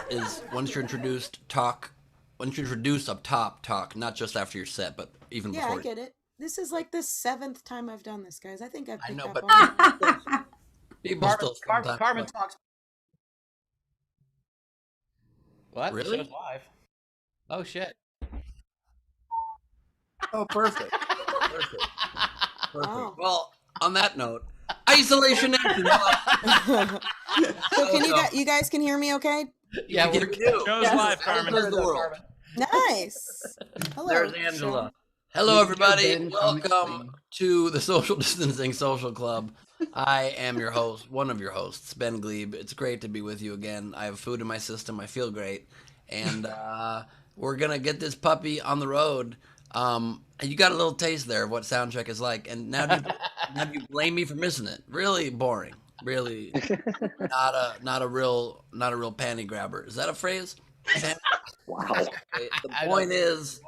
is once you're introduced, talk. Once you're introduced up top, talk, not just after your set, but even Yeah, before. I get it. This is like the 7th time I've done this, guys. I think I've I picked know, up but on it. people still sometimes. Carmen talks. What? The Really? show's live. Oh shit. Oh, perfect. Perfect. Wow. Well, on that note, isolation nation. So you guys can hear me okay? Yeah, we we're do. Show's Yes. live, Carmen. There's the world. Nice. Hello. There's Angela. Sean. Hello, everybody. Ben Welcome to the Social Distancing Social Club. I am your host, one of your hosts, Ben Gleib. It's great to be with you again. I have food in my system. I feel great. And we're going to get this puppy on the road. You got a little taste there of what Soundcheck is like. And now you blame me for missing it. Really boring. Really not a real panty grabber. Is that a phrase? Wow. Okay, the point is,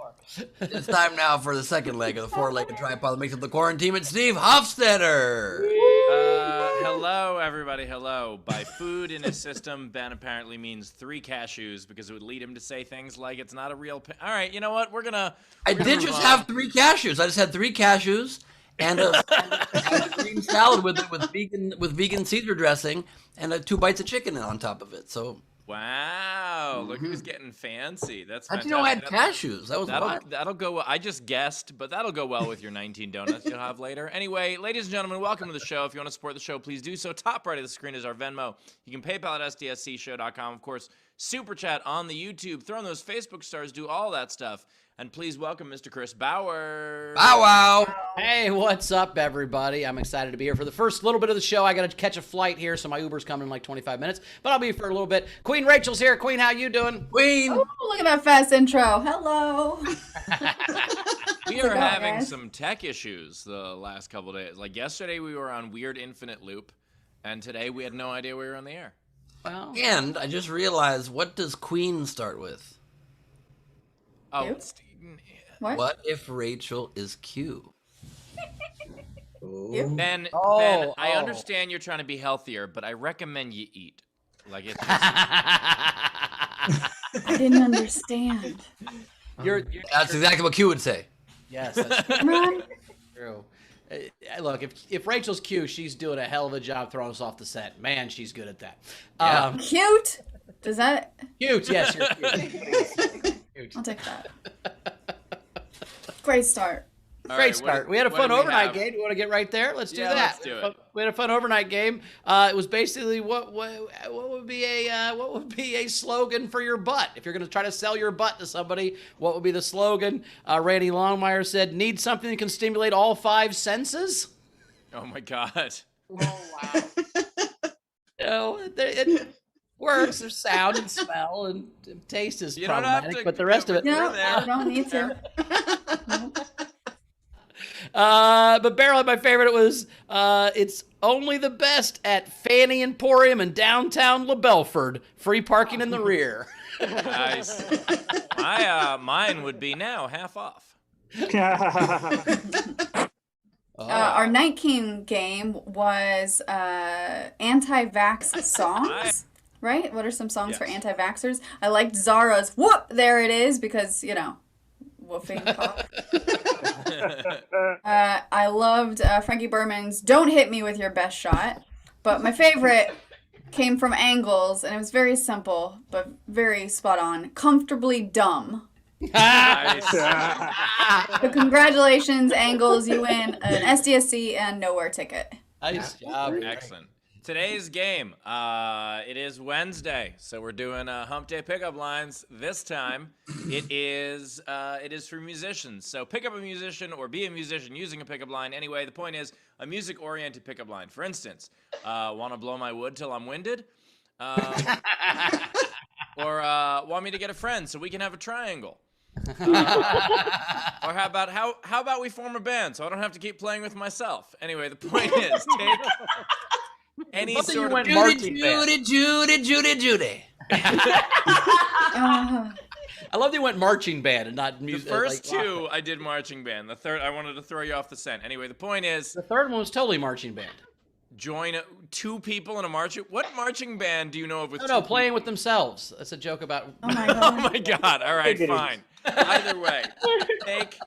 it's time now for the second leg of the four-legged tripod that makes up the quarantine. It's Steve Hofstetter. Hello, everybody. Hello. By food in his system, Ben apparently means 3 cashews because it would lead him to say things like it's not a real. All right, you know what? I did just have 3 cashews. I just had 3 cashews and a green salad with vegan Caesar dressing and 2 bites of chicken on top of it. So. Wow, look who's getting fancy. That's How'd fantastic. you know I had cashews? That was wild. That'll go well. I just guessed, but that'll go well with your 19 donuts you'll have later. Anyway, ladies and gentlemen, welcome to the show. If you want to support the show, please do so. Top right of the screen is our Venmo. You can PayPal at sdscshow.com. Of course, Super Chat on the YouTube. Throw in those Facebook stars, do all that stuff. And please welcome Mr. Chris Bauer. Bow wow. Hey, what's up, everybody? I'm excited to be here for the first little bit of the show. I got to catch a flight here, so my Uber's coming in like 25 minutes, but I'll be here for a little bit. Queen Rachel's here. Queen, how you doing? Queen. Oh, look at that fast intro. Hello. We are having some tech issues the last couple days. Like yesterday, we were on Weird Infinite Loop, and today we had no idea we were on the air. Well, And I just realized, what does Queen start with? Oh, You? What? What if Rachel is Q? You? Ben, Oh, I oh. understand you're trying to be healthier, but I recommend you eat. Like it's just, I didn't understand. you're That's exactly what Q would say. yes, that's Run. true. Look, if Rachel's cute, she's doing a hell of a job throwing us off the set. Man, she's good at that. Yeah. Cute. Does that? Cute, yes, you're cute. Cute. I'll take that. Great start. all Great right, start. We had a what fun do we overnight have? game. You want to get right there? Let's do Yeah, that. let's do it. We had a fun overnight game. It was basically what would be a slogan for your butt if you're going to try to sell your butt to somebody. What would be the slogan? Randy Longmire said, "Need something that can stimulate all 5 senses." Oh my God. Oh wow! It works. There's sound and smell and taste is You don't have problematic, to- but the rest of it. No, there. I don't need to. But Beryl, my favorite was it's only the best at Fanny Emporium in downtown LaBelford. Free parking in the rear. Nice. Mine would be now half off. Our Night King game was anti-vax songs. Right? What are some songs for Yes. anti-vaxxers? I liked Zara's "Whoop, There It Is" because, woofing cough. I loved Frankie Berman's "Don't Hit Me With Your Best Shot." But my favorite came from Angles, and it was very simple, but very spot on. "Comfortably Dumb." Nice. So congratulations, Angles. You win an SDSC and Nowhere ticket. Nice job. Excellent. Today's game, it is Wednesday, so we're doing Hump Day pickup lines. This time, it is for musicians. So pick up a musician or be a musician using a pickup line. Anyway, the point is a music-oriented pickup line. For instance, want to blow my wood till I'm winded? Or want me to get a friend so we can have a triangle? Or how about we form a band so I don't have to keep playing with myself? Anyway, the point is take any Something sort you of went marching band. Judy. I love that you went marching band and not the music. first two I did marching band. The third I wanted to throw you off the scent. Anyway, the point is The third one was totally marching band. join two people in a marching. What marching band do you know of with? No, playing with themselves. That's a joke about. Oh my Oh god. my God! All right, fine. Either way, take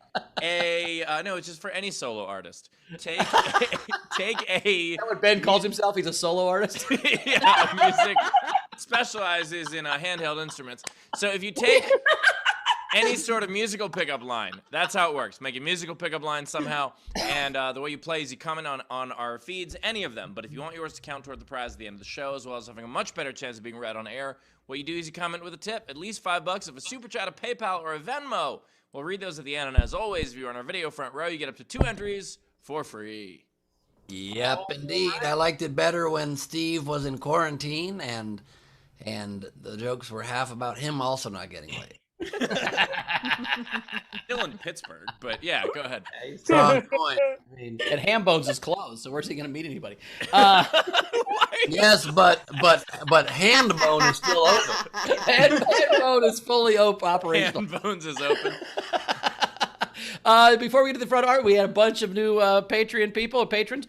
a no. It's just for any solo artist. Take a. Is that what Ben calls himself? He's a solo artist. Yeah, music specializes in handheld instruments. So if you take any sort of musical pickup line, that's how it works. Make a musical pickup line somehow, and the way you play is you comment on our feeds, any of them. But if you want yours to count toward the prize at the end of the show, as well as having a much better chance of being read on air, what you do is you comment with a tip, at least $5 of a super chat, a PayPal, or a Venmo. We'll read those at the end, and as always, if you're on our video front row, you get up to 2 entries for free. Yep, indeed. I liked it better when Steve was in quarantine, and the jokes were half about him also not getting laid. Still in Pittsburgh, but yeah, go ahead. Strong point. I mean, and Ham Bones is closed, so where's he going to meet anybody? Yes, but hand bone is still open. Hand Bone is fully operational. Hand Bones is open. Before we get to the front art, we had a bunch of new Patreon people, patrons.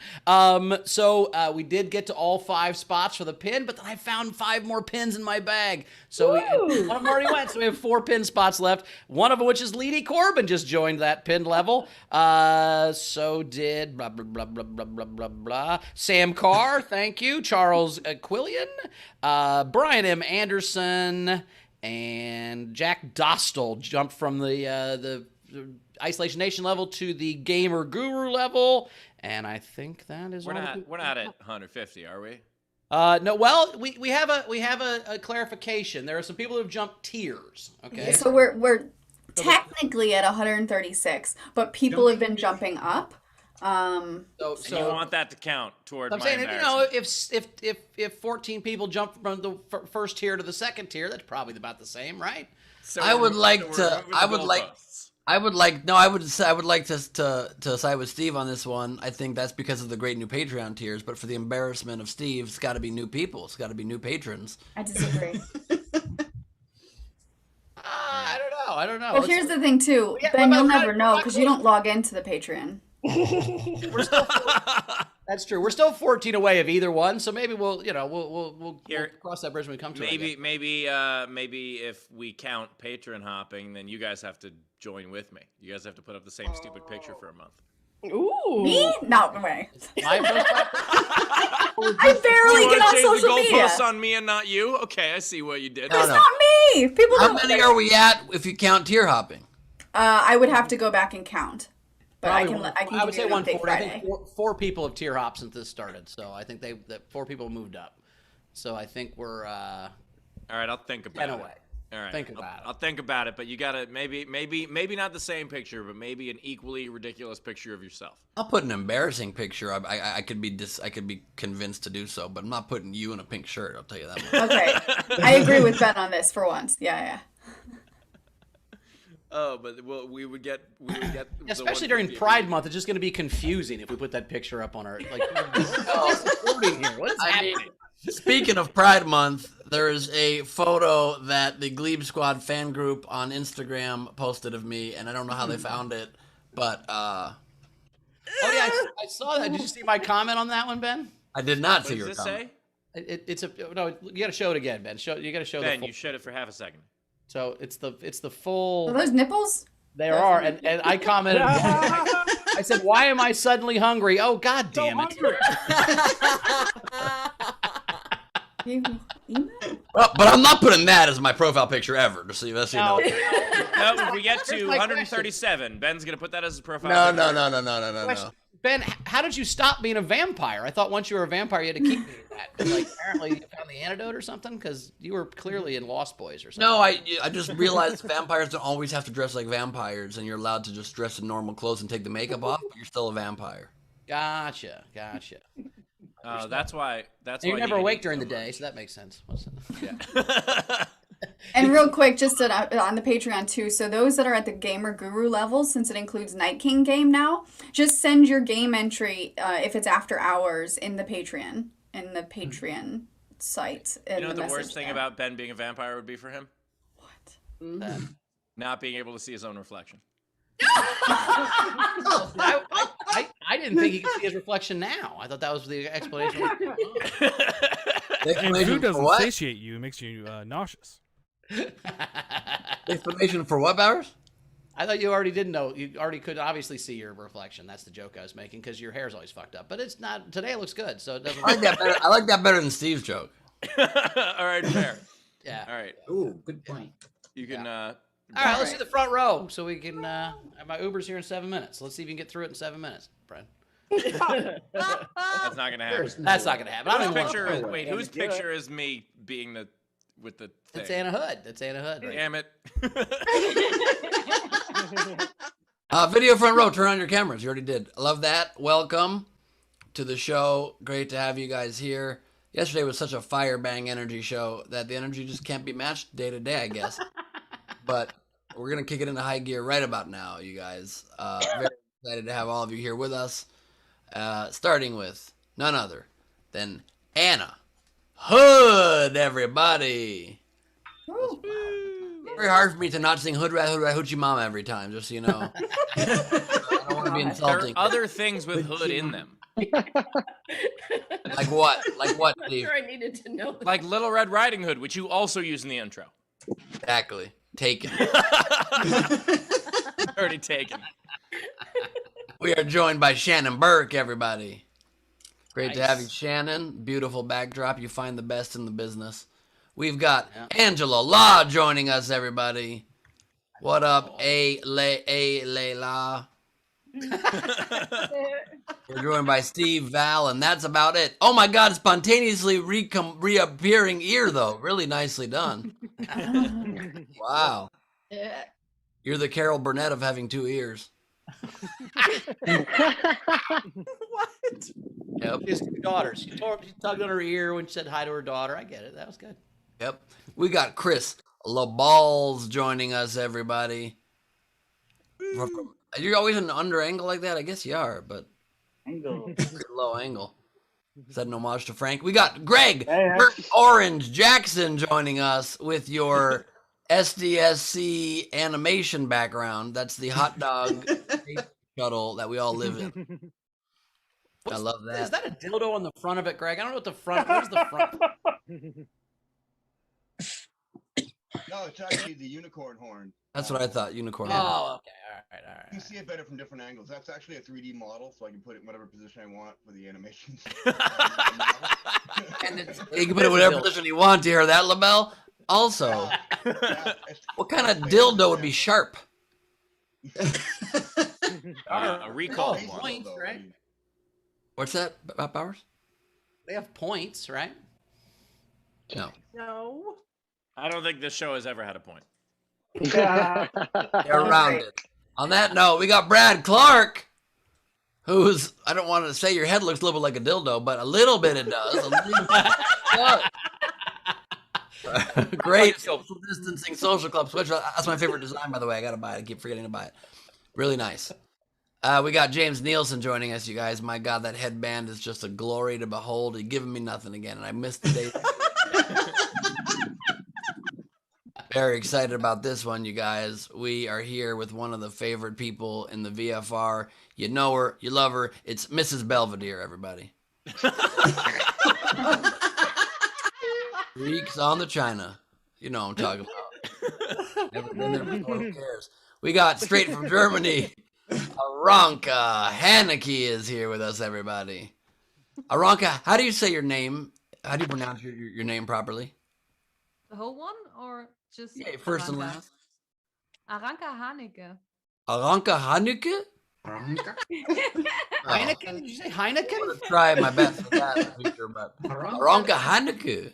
So we did get to all 5 spots for the pin, but then I found 5 more pins in my bag. So one of them already went, so we have 4 pin spots left. One of which is Leedy Corbin just joined that pin level. So did blah, blah, blah, blah, blah, blah, blah, blah. Sam Carr, thank you. Charles Quillian. Brian M. Anderson. And Jack Dostal jumped from the Isolation Nation level to the Gamer Guru level, and I think that is We're not at 150, are we? no. Well, we have a clarification. There are some people who have jumped tiers. Okay, So we're technically at 136, but people have been jumping up. And you want that to count toward I'm my saying, embarrassment. if 14 people jump from the first tier to the second tier, that's probably about the same, right? So I would like we're to. moving I the would like. goalposts. I would like to side with Steve on this one. I think that's because of the great new Patreon tiers, but for the embarrassment of Steve, it's got to be new people. It's got to be new patrons. I disagree. I don't know. Well, here's the thing too, Yeah, Ben. what You'll about- never know because you don't log into the Patreon. That's true. We're still 14 away of either one, so maybe we'll Here- cross that bridge when we come to it. I guess. Maybe if we count patron hopping, then you guys have to join with me. You guys have to put up the same stupid picture for a month. Ooh. Me? Not way. My first I barely You get want on to change the social media. goalposts on me and not you? Okay, I see what you did. No, It's no. not me. People How don't. many are we at if you count tier hopping? I would have to go back and count, but I can would give say you an update 140. I Friday. think four people have tier hopped since this started, so I think that 4 people moved up. So I think we're All right, I'll think about 10 it. away. All right, Think about it. I'll think about it, but you gotta maybe not the same picture, but maybe an equally ridiculous picture of yourself. I'll put an embarrassing picture. I could be convinced to do so, but I'm not putting you in a pink shirt. I'll tell you that much. Okay, I agree with Ben on this for once. Yeah. Oh, but we would get the Especially during 150 Pride Month, it's just going to be confusing if we put that picture up on our what's supporting here? What is happening? Speaking of Pride Month, there is a photo that the Gleib Squad fan group on Instagram posted of me, and I don't know how they found it, but Oh yeah, I saw that. Did you see my comment on that one, Ben? I did not What see does your this comment. say? It's no. You got to show it again, Ben. You got to show Ben, the. you showed it for half a second. So it's the full. Are those nipples? There are, and I commented. I said, "Why am I suddenly hungry? Oh God damn it!" You email? Well, but I'm not putting that as my profile picture ever. Just so you know. No, if we get to 137, Ben's gonna put that as his profile. No. Question, Ben, how did you stop being a vampire? I thought once you were a vampire, you had to keep being that. Like apparently you found the antidote or something, because you were clearly in Lost Boys or something. No, I just realized vampires don't always have to dress like vampires, and you're allowed to just dress in normal clothes and take the makeup off, but you're still a vampire. Gotcha. That's why. And why you're never you awake eat during so the day, much. so that makes sense. Yeah. And real quick, just on the Patreon too. So those that are at the Gamer Guru level, since it includes Night King game now, just send your game entry if it's after hours in the Patreon site. You know what the worst thing about Ben being a vampire would be for him? What? Not being able to see his own reflection. I didn't think he could see his reflection now. I thought that was the explanation. The And explanation food for doesn't what? satiate you; it makes you nauseous. The explanation for what, Bowers? I thought you already did know. You already could obviously see your reflection. That's the joke I was making because your hair's always fucked up. But it's not. Today it looks good, so it doesn't. I like that better. I like that better than Steve's joke. All right, fair. Yeah. All right, Ooh, good point. you can. All right, let's do the front row so we can. My Uber's here in 7 minutes. Let's see if you can get through it in 7 minutes, Brent. That's not gonna happen. That's not gonna happen. I Whose don't even picture want is? to. Wait, whose picture is me being the with the thing? That's Anna Hood. That's Anna Hood. Right? Damn it. Video front row. Turn on your cameras. You already did. I love that. Welcome to the show. Great to have you guys here. Yesterday was such a fire bang energy show that the energy just can't be matched day to day, I guess. But we're gonna kick it into high gear right about now, you guys. Very excited to have all of you here with us. Starting with none other than Anna Hood, everybody. Very hard for me to not sing Hood Rat Hoochie Mama every time, just so you know. I don't want to be There are insulting. other things with hood in them, Like what? Like what, Steve? I needed to know. like Little Red Riding Hood, which you also use in the intro. Exactly. Taken. Already taken. We are joined by Shannon Burke, everybody. Great to Nice. have you, Shannon. Beautiful backdrop. You find the best in the business. We've got Yeah. Angela Law joining us, everybody. What up, Layla? We're joined by Steve Val, and that's about it. Oh my God, spontaneously reappearing ear, though. Really nicely done. Wow. You're the Carol Burnett of having two ears. What? Yep. His two daughters. She tugged on her ear when she said hi to her daughter. I get it. That was good. Yep. We got Chris LaBalls joining us, everybody. You're always an under angle like that? I guess you are, but Angle. low angle. Is that an homage to Frank? We got Greg Hey, Orange Jackson joining us with your SDSC animation background. That's the hot dog shuttle that we all live in. I love Is that. that a dildo on the front of it, Greg? I don't know what the front. Where's the front? No, it's actually the unicorn horn. That's what I thought. Unicorn. Oh, okay. All You right. can see it better from different angles. That's actually a 3D model, so I can put it in whatever position I want for the animations. And you can put it whatever position you want to hear that, LaBelle. Also, what kind of dildo would be sharp? A recall Oh, one. point, right? What's that, Bowers? They have points, right? No. No. I don't think this show has ever had a point. They're rounded. On that note, we got Brad Clark, who's, I don't want to say your head looks a little bit like a dildo, but a little bit it does. A little bit it does. Great social distancing social club switch. That's my favorite design, by the way. I got to buy it. I keep forgetting to buy it. Really nice. We got James Nielsen joining us, you guys. My God, that headband is just a glory to behold. He's giving me nothing again, and I missed the day. Very excited about this one, you guys. We are here with one of the favorite people in the VFR. You know her, you love her. It's Mrs. Belvedere, everybody. Freaks on the China. You know what I'm talking about. Never been there before, who cares? We got straight from Germany, Aranka Haneke is here with us, everybody. Aranka, how do you say your name? How do you pronounce your name properly? The whole one or just Yeah, first and Aranka? last. Aranka Haneke. Aranka Haneke? Heineken? Did you say I'm Heineken? gonna try my best with that in the future, but Aranka Haneke.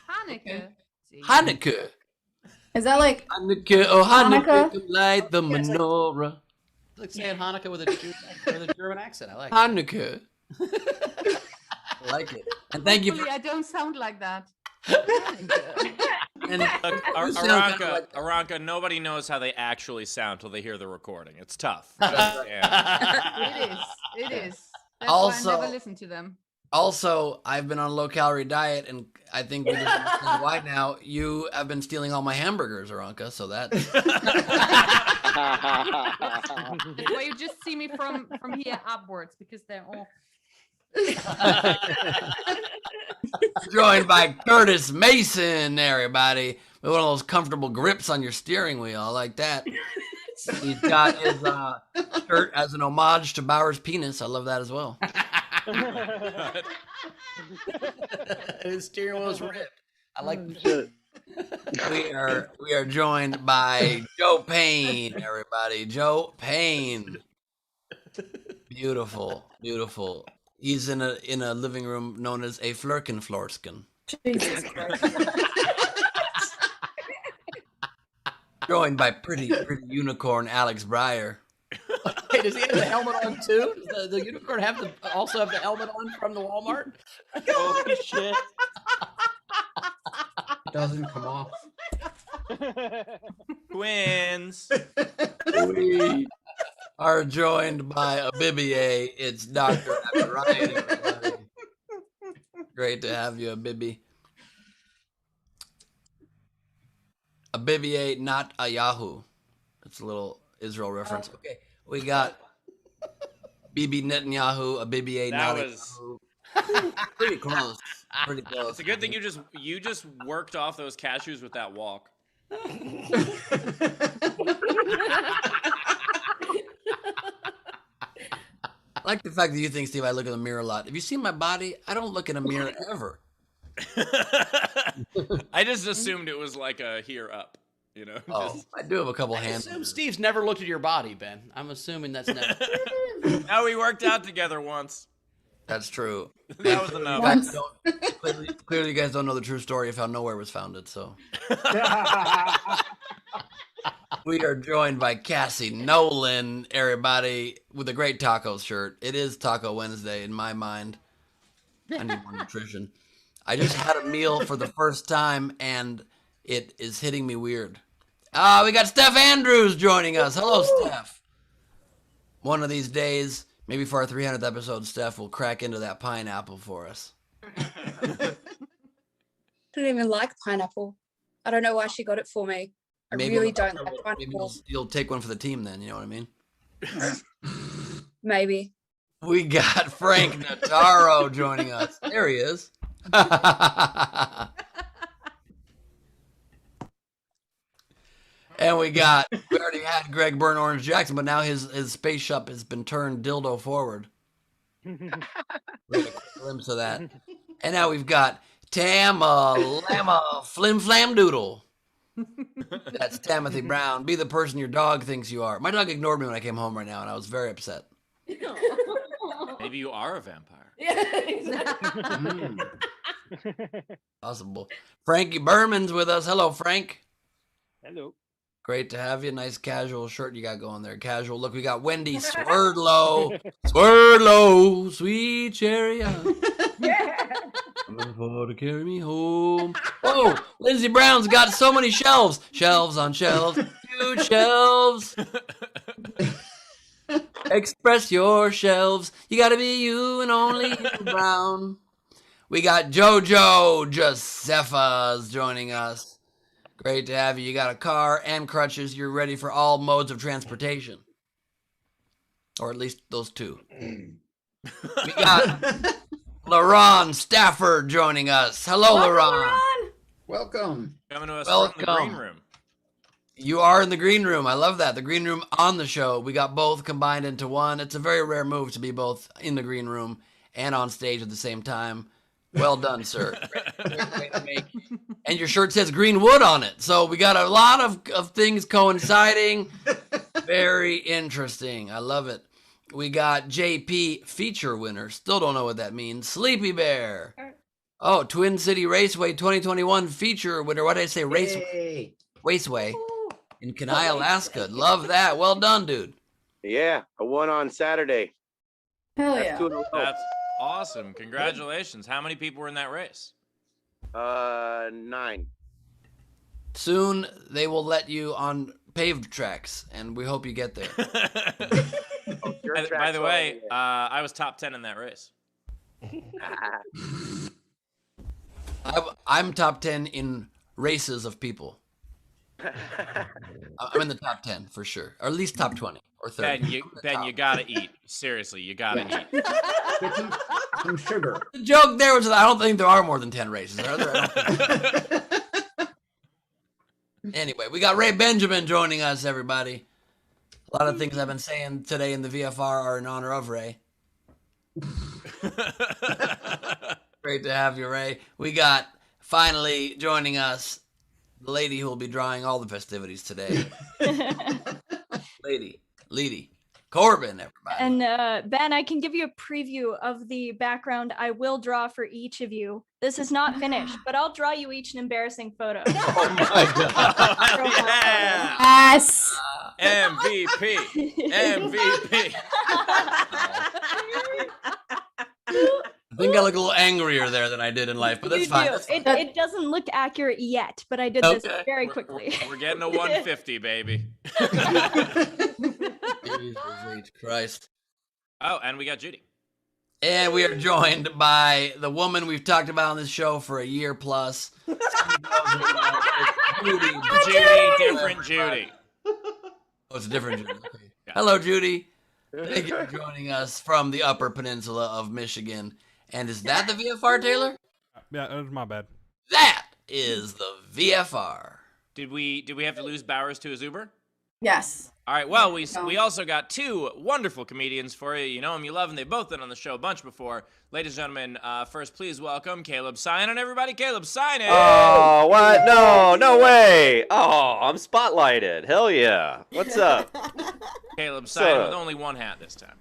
Haneke. See. Haneke. Is that like Haneke, oh Haneke, Hanukkah? come light the menorah. It's like saying Hanukkah with a German accent. I like it. Haneke. I like it. And thank you for Hopefully I don't sound like that. and Look, you sound kinda like- Aranka, nobody knows how they actually sound till they hear the recording. It's tough. Yeah. It is. It is. That's Also- why I never listen to them. Also, I've been on a low-calorie diet, and I think we just understand why now. You have been stealing all my hamburgers, Aranka, so that's... Well, you just see me from here upwards because they're all. Joined by Curtis Mason, everybody, with one of those comfortable grips on your steering wheel. I like that. He's got his shirt as an homage to Bauer's penis. I love that as well. His steering wheel's ripped. I like the shirt. We are joined by Joe Payne, everybody. Joe Payne. Beautiful, beautiful. He's in a living room known as a Flirkenflorsken. Jesus Christ. Joined by pretty unicorn Alex Breyer. Hey, does he have the helmet on too? Does the unicorn also have the helmet on from the Walmart? Holy shit. It doesn't come off. Twins. We are joined by a Bibier. It's Dr. Abby Ryan, everybody. Great to have you, Bibi. A Bibier, not a Yahoo. It's a little Israel reference. Okay, we got Bibi Netanyahu, a Bibier, That not was- a Yahoo. Pretty close. Pretty close. It's a good thing you just worked off those cashews with that walk. I like the fact that you think, Steve, I look in the mirror a lot. Have you seen my body? I don't look in a mirror ever. I just assumed it was like a here up, you know. Oh, Just- I do have a couple I hands. assume Steve's never looked at your body, Ben. I'm assuming that's never. Now we worked out together once. That's true. That was You enough. guys clearly, you guys don't know the true story of how Nowhere was founded. So we are joined by Cassie Nolan, everybody, with a great tacos shirt. It is Taco Wednesday in my mind. I need more nutrition. I just had a meal for the first time, and it is hitting me weird. We got Steph Andrews joining us. Hello, Steph. One of these days, maybe for our 300th episode, Steph will crack into that pineapple for us. I don't even like pineapple. I don't know why she got it for me. I Maybe really on- don't like Maybe pineapple. you'll take one for the team then, you know what I mean? Maybe. We got Frank Notaro joining us. There he is. And we already had Greg Burn Orange Jackson, but now his spaceship has been turned dildo forward. We got a quick glimpse of that. And now we've got Tama Lama Flim Flam Doodle. That's Timothy Brown. Be the person your dog thinks you are. My dog ignored me when I came home right now, and I was very upset. Maybe you are a vampire. Possible. Frankie Berman's with us. Hello, Frank. Hello. Great to have you. Nice casual shirt you got going there. Casual look. We got Wendy Swerdlow. Swerdlow, sweet chariot. Coming for to carry me home. Oh, Lindsey Brown's got so many shelves. Shelves on shelves. Huge shelves. Express your shelves. You gotta be you and only you, Brown. We got JoJo Josephas joining us. Great to have you. You got a car and crutches. You're ready for all modes of transportation. Or at least those two. We got LaRon Stafford joining us. Hello, LaRon. Welcome. Coming to us from the green room. You are in the green room. I love that. The green room on the show. We got both combined into one. It's a very rare move to be both in the green room and on stage at the same time. Well done, sir. Great to make. And your shirt says Greenwood on it. So we got a lot of things coinciding. Very interesting. I love it. We got JP feature winner. Still don't know what that means. Sleepy Bear. Oh, Twin City Raceway 2021 feature winner. What did I say? Raceway in Kenai, Alaska. Love that. Well done, dude. Yeah, I won on Saturday. Hell That's yeah. 2 in a row. That's awesome. Congratulations. How many people were in that race? 9. Soon they will let you on paved tracks, and we hope you get there. By the way, I was top 10 in that race. I'm top 10 in races of people. I'm in the top 10 for sure, or at least top 20 or 30. Ben, you gotta eat. Seriously, you gotta eat. Some sugar. The joke there was that I don't think there are more than 10 races. Are there? Anyway, we got Ray Benjamin joining us, everybody. A lot of things I've been saying today in the VFR are in honor of Ray. Great to have you, Ray. We got finally joining us the lady who will be drawing all the festivities today. Lady, Corbin, everybody. And Ben, I can give you a preview of the background I will draw for each of you. This is not finished, but I'll draw you each an embarrassing photo. Oh my God. Yeah. Yes. MVP. I think I look a little angrier there than I did in life, but that's You fine. do. That's fine. It doesn't look accurate yet, but I did this very quickly. We're getting a 150, baby. Jesus H. Christ. Oh, and we got Judy. And we are joined by the woman we've talked about on this show for a year plus. Judy. Different Judy. Oh, it's a different Judy. Okay. Yeah. Hello, Judy. Thank you for joining us from the Upper Peninsula of Michigan. And is that the VFR, Taylor? Yeah, that was my bad. That is the VFR. Did we have to lose Bowers to his Uber? Yes. All right, well, we also got two wonderful comedians for you. You know them, you love them. They've both been on the show a bunch before. Ladies and gentlemen, first, please welcome Caleb Synan, everybody. Caleb Synan. Oh, what? No way. Oh, I'm spotlighted. Hell yeah. What's up? Caleb Synan with only one hat this time.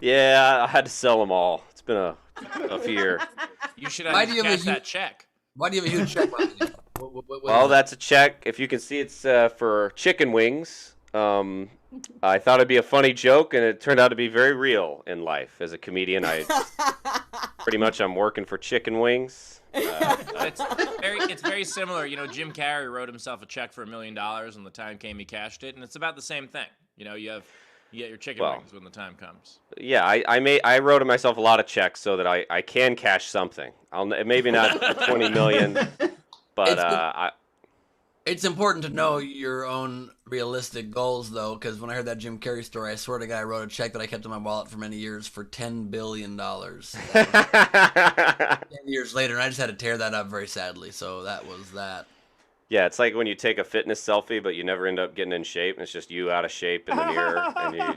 Yeah, I had to sell them all. It's been a tough year. You should have cashed that check. Why do you have a huge check? Well, that's a check. If you can see, it's for chicken wings. I thought it'd be a funny joke, and it turned out to be very real in life. As a comedian, I'm working for chicken wings. It's very similar. You know, Jim Carrey wrote himself a check for $1 million, and the time came he cashed it, and it's about the same thing. You know, you get your chicken wings when the time comes. Yeah, I wrote myself a lot of checks so that I can cash something. Maybe not 20 million, but it's important to know your own realistic goals, though, because when I heard that Jim Carrey story, I swear to God, I wrote a check that I kept in my wallet for many years for $10 billion. 10 years later, and I just had to tear that up very sadly, so that was that. Yeah, it's like when you take a fitness selfie, but you never end up getting in shape, and it's just you out of shape in the mirror, and you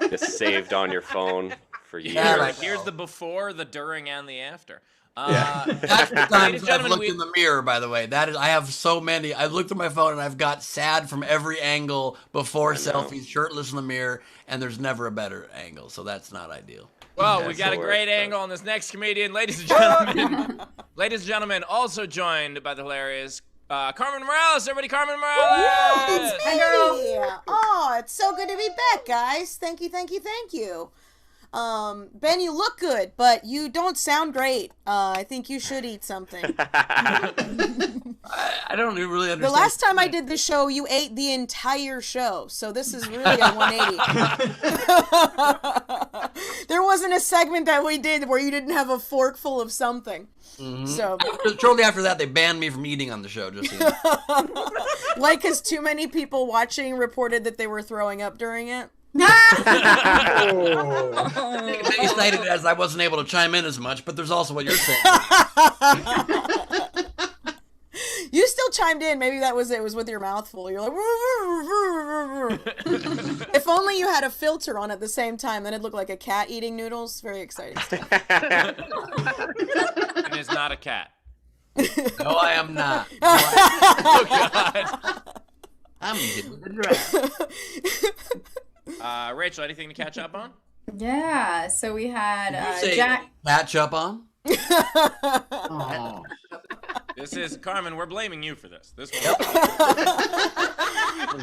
just saved on your phone for years. Yeah, here's the before, the during, and the after. That's the times I've looked in the mirror, by the way. That is, I have so many. I've looked at my phone and I've got sad from every angle before selfies, shirtless in the mirror, and there's never a better angle, so that's not ideal. Well, we got a great angle on this next comedian, ladies and gentlemen. Ladies and gentlemen, also joined by the hilarious Carmen Morales. Everybody, Carmen Morales. It's me. Oh, it's so good to be back, guys. Thank you. Ben, you look good, but you don't sound great. I think you should eat something. I don't really understand. The last time I did the show, you ate the entire show, so this is really a 180. There wasn't a segment that we did where you didn't have a fork full of something. Mm-hmm. So shortly after that, they banned me from eating on the show. Just so you know. Like, because too many people watching reported that they were throwing up during it. They cited it as I wasn't able to chime in as much, but there's also what you're saying. You still chimed in. Maybe that was it. It was with your mouth full. You're like, if only you had a filter on at the same time, then it'd look like a cat eating noodles. Very exciting stuff. It is not a cat. No, I am not. Oh, God. I'm getting the draft. Rachel, anything to catch up on? Yeah, so we had Jack. Catch up on? Oh. This is Carmen. We're blaming you for this.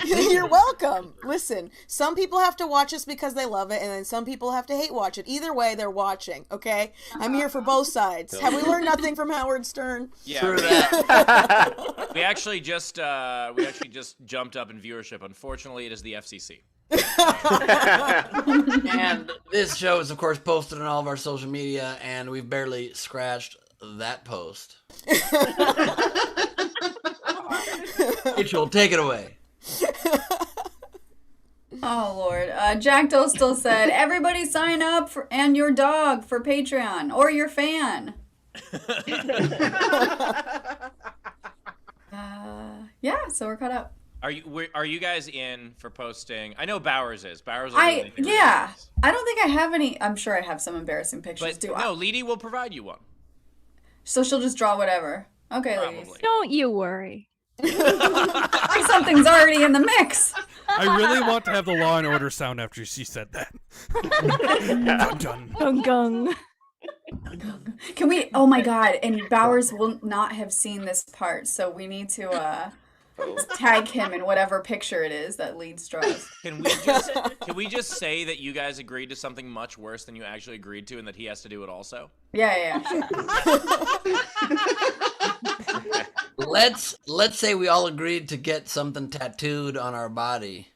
You're welcome. Listen, some people have to watch us because they love it, and then some people have to hate watch it. Either way, they're watching. Okay, I'm here for both sides. Have we learned nothing from Howard Stern? Yeah. We actually just jumped up in viewership. Unfortunately, it is the FCC. And this show is, of course, posted on all of our social media, and we've barely scratched that post. Mitchell, take it away. Oh Lord, Jack Doe still said, "Everybody sign up for and your dog for Patreon or your fan." Yeah, so we're caught up. Are you guys in for posting? I know Bowers is. Bowers. I don't think I have any. I'm sure I have some embarrassing pictures. But no, Leedy will provide you one. So she'll just draw whatever. Okay, Probably. ladies. Don't you worry. Something's already in the mix. I really want to have the Law and Order sound after she said that. Dun, dun. Gung gung. Can we? Oh my God! And Bowers will not have seen this part, so we need to tag him in whatever picture it is that Leeds draws. Can we just say that you guys agreed to something much worse than you actually agreed to, and that he has to do it also? Yeah. Let's say we all agreed to get something tattooed on our body.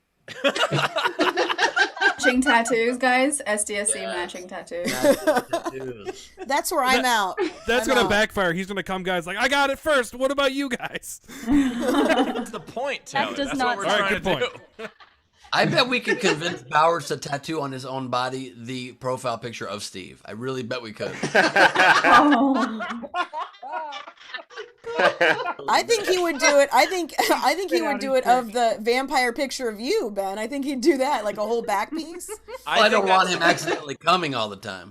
Matching tattoos, guys. SDSC matching tattoos. That's where I'm out. That's going to backfire. He's going to come, guys, like, I got it first. What about you guys? That's the point, Taylor. That does That's not what we're trying to do. I bet we could convince Bowers to tattoo on his own body the profile picture of Steve. I really bet we could. I think he would do it. I think he would do it of the vampire picture of you, Ben. I think he'd do that, like a whole back piece. I don't want him accidentally coming all the time.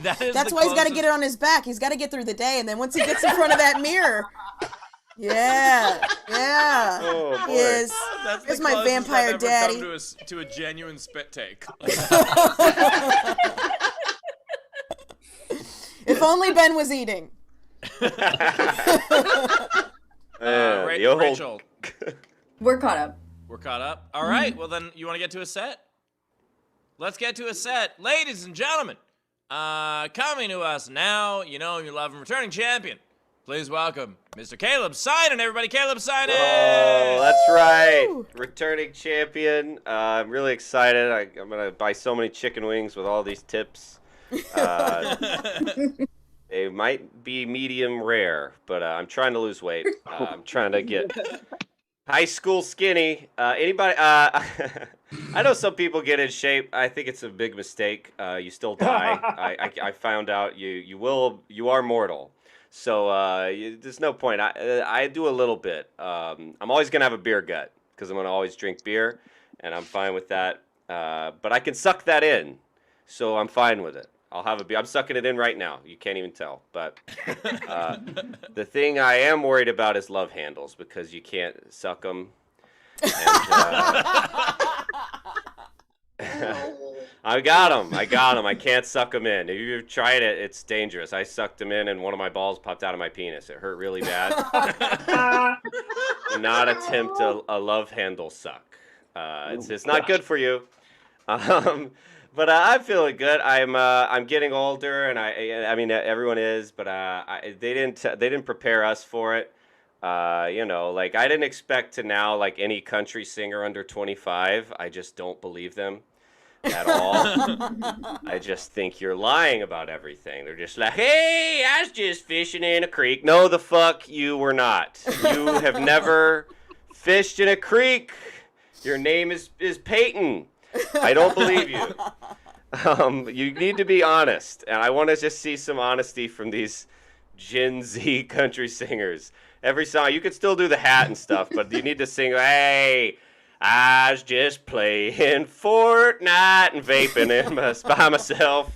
That's why he's got to get it on his back. He's got to get through the day, and then once he gets in front of that mirror, yeah. Oh, boy. Here's my vampire daddy. Come to a genuine spit take. If only Ben was eating. Rachel. We're caught up. We're caught up. All right. Well, then you want to get to a set? Let's get to a set, ladies and gentlemen. Coming to us now, you know you love him, returning champion. Please welcome Mr. Caleb Synan, everybody. Caleb Synan! Oh, that's right. Returning champion. I'm really excited. I'm going to buy so many chicken wings with all these tips. They might be medium rare, but I'm trying to lose weight. I'm trying to get high school skinny. Anybody? I know some people get in shape. I think it's a big mistake. You still die. I found out you are mortal. So there's no point. I do a little bit. I'm always going to have a beer gut because I'm going to always drink beer, and I'm fine with that. But I can suck that in, so I'm fine with it. I'll have a beer. I'm sucking it in right now. You can't even tell. But the thing I am worried about is love handles because you can't suck them. And, I got them. I can't suck them in. If you've tried it, it's dangerous. I sucked them in, and one of my balls popped out of my penis. It hurt really bad. Do not attempt a love handle suck. It's not good for you. But I'm feeling good. I'm getting older, and I mean everyone is, but they didn't prepare us for it. Like I didn't expect to now like any country singer under 25. I just don't believe them at all. I just think you're lying about everything. They're just like, hey, I was just fishing in a creek. No, the fuck you were not. You have never fished in a creek. Your name is Peyton. I don't believe you. You need to be honest, and I want to just see some honesty from these Gen Z country singers. Every song, you could still do the hat and stuff, but you need to sing, hey, I was just playing Fortnite and vaping by myself.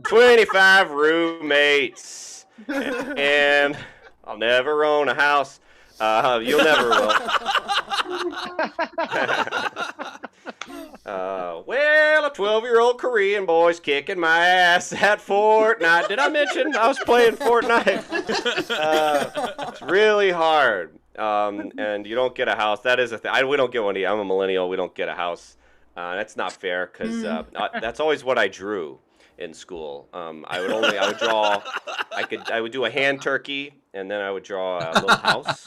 25 roommates, and I'll never own a house. You'll never will. Well, a 12-year-old Korean boy's kicking my ass at Fortnite. Did I mention I was playing Fortnite? It's really hard. And you don't get a house. That is a thing. We don't get one. I'm a millennial. We don't get a house. That's not fair because that's always what I drew. in school. I would do a hand turkey, and then I would draw a little house.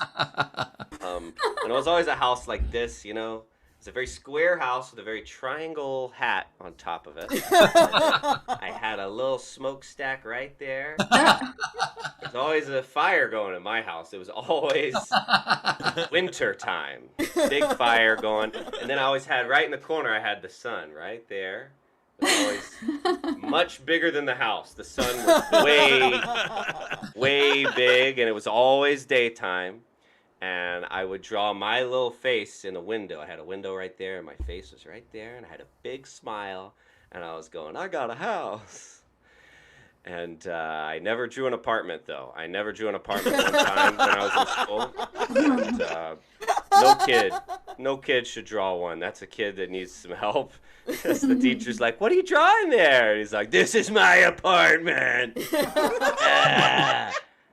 And it was always a house like this, you know. It's a very square house with a very triangle hat on top of it. I had a little smokestack right there. There's always a fire going in my house. It was always winter time. Big fire going. And then I always had, right in the corner, I had the sun right there. It was always much bigger than the house. The sun was way big, and it was always daytime. And I would draw my little face in a window. I had a window right there, and my face was right there, and I had a big smile, and I was going, I got a house. And I never drew an apartment, though. I never drew an apartment one time when I was in school. And, no kid should draw one. That's a kid that needs some help. Because the teacher's like, what are you drawing there? And he's like, this is my apartment.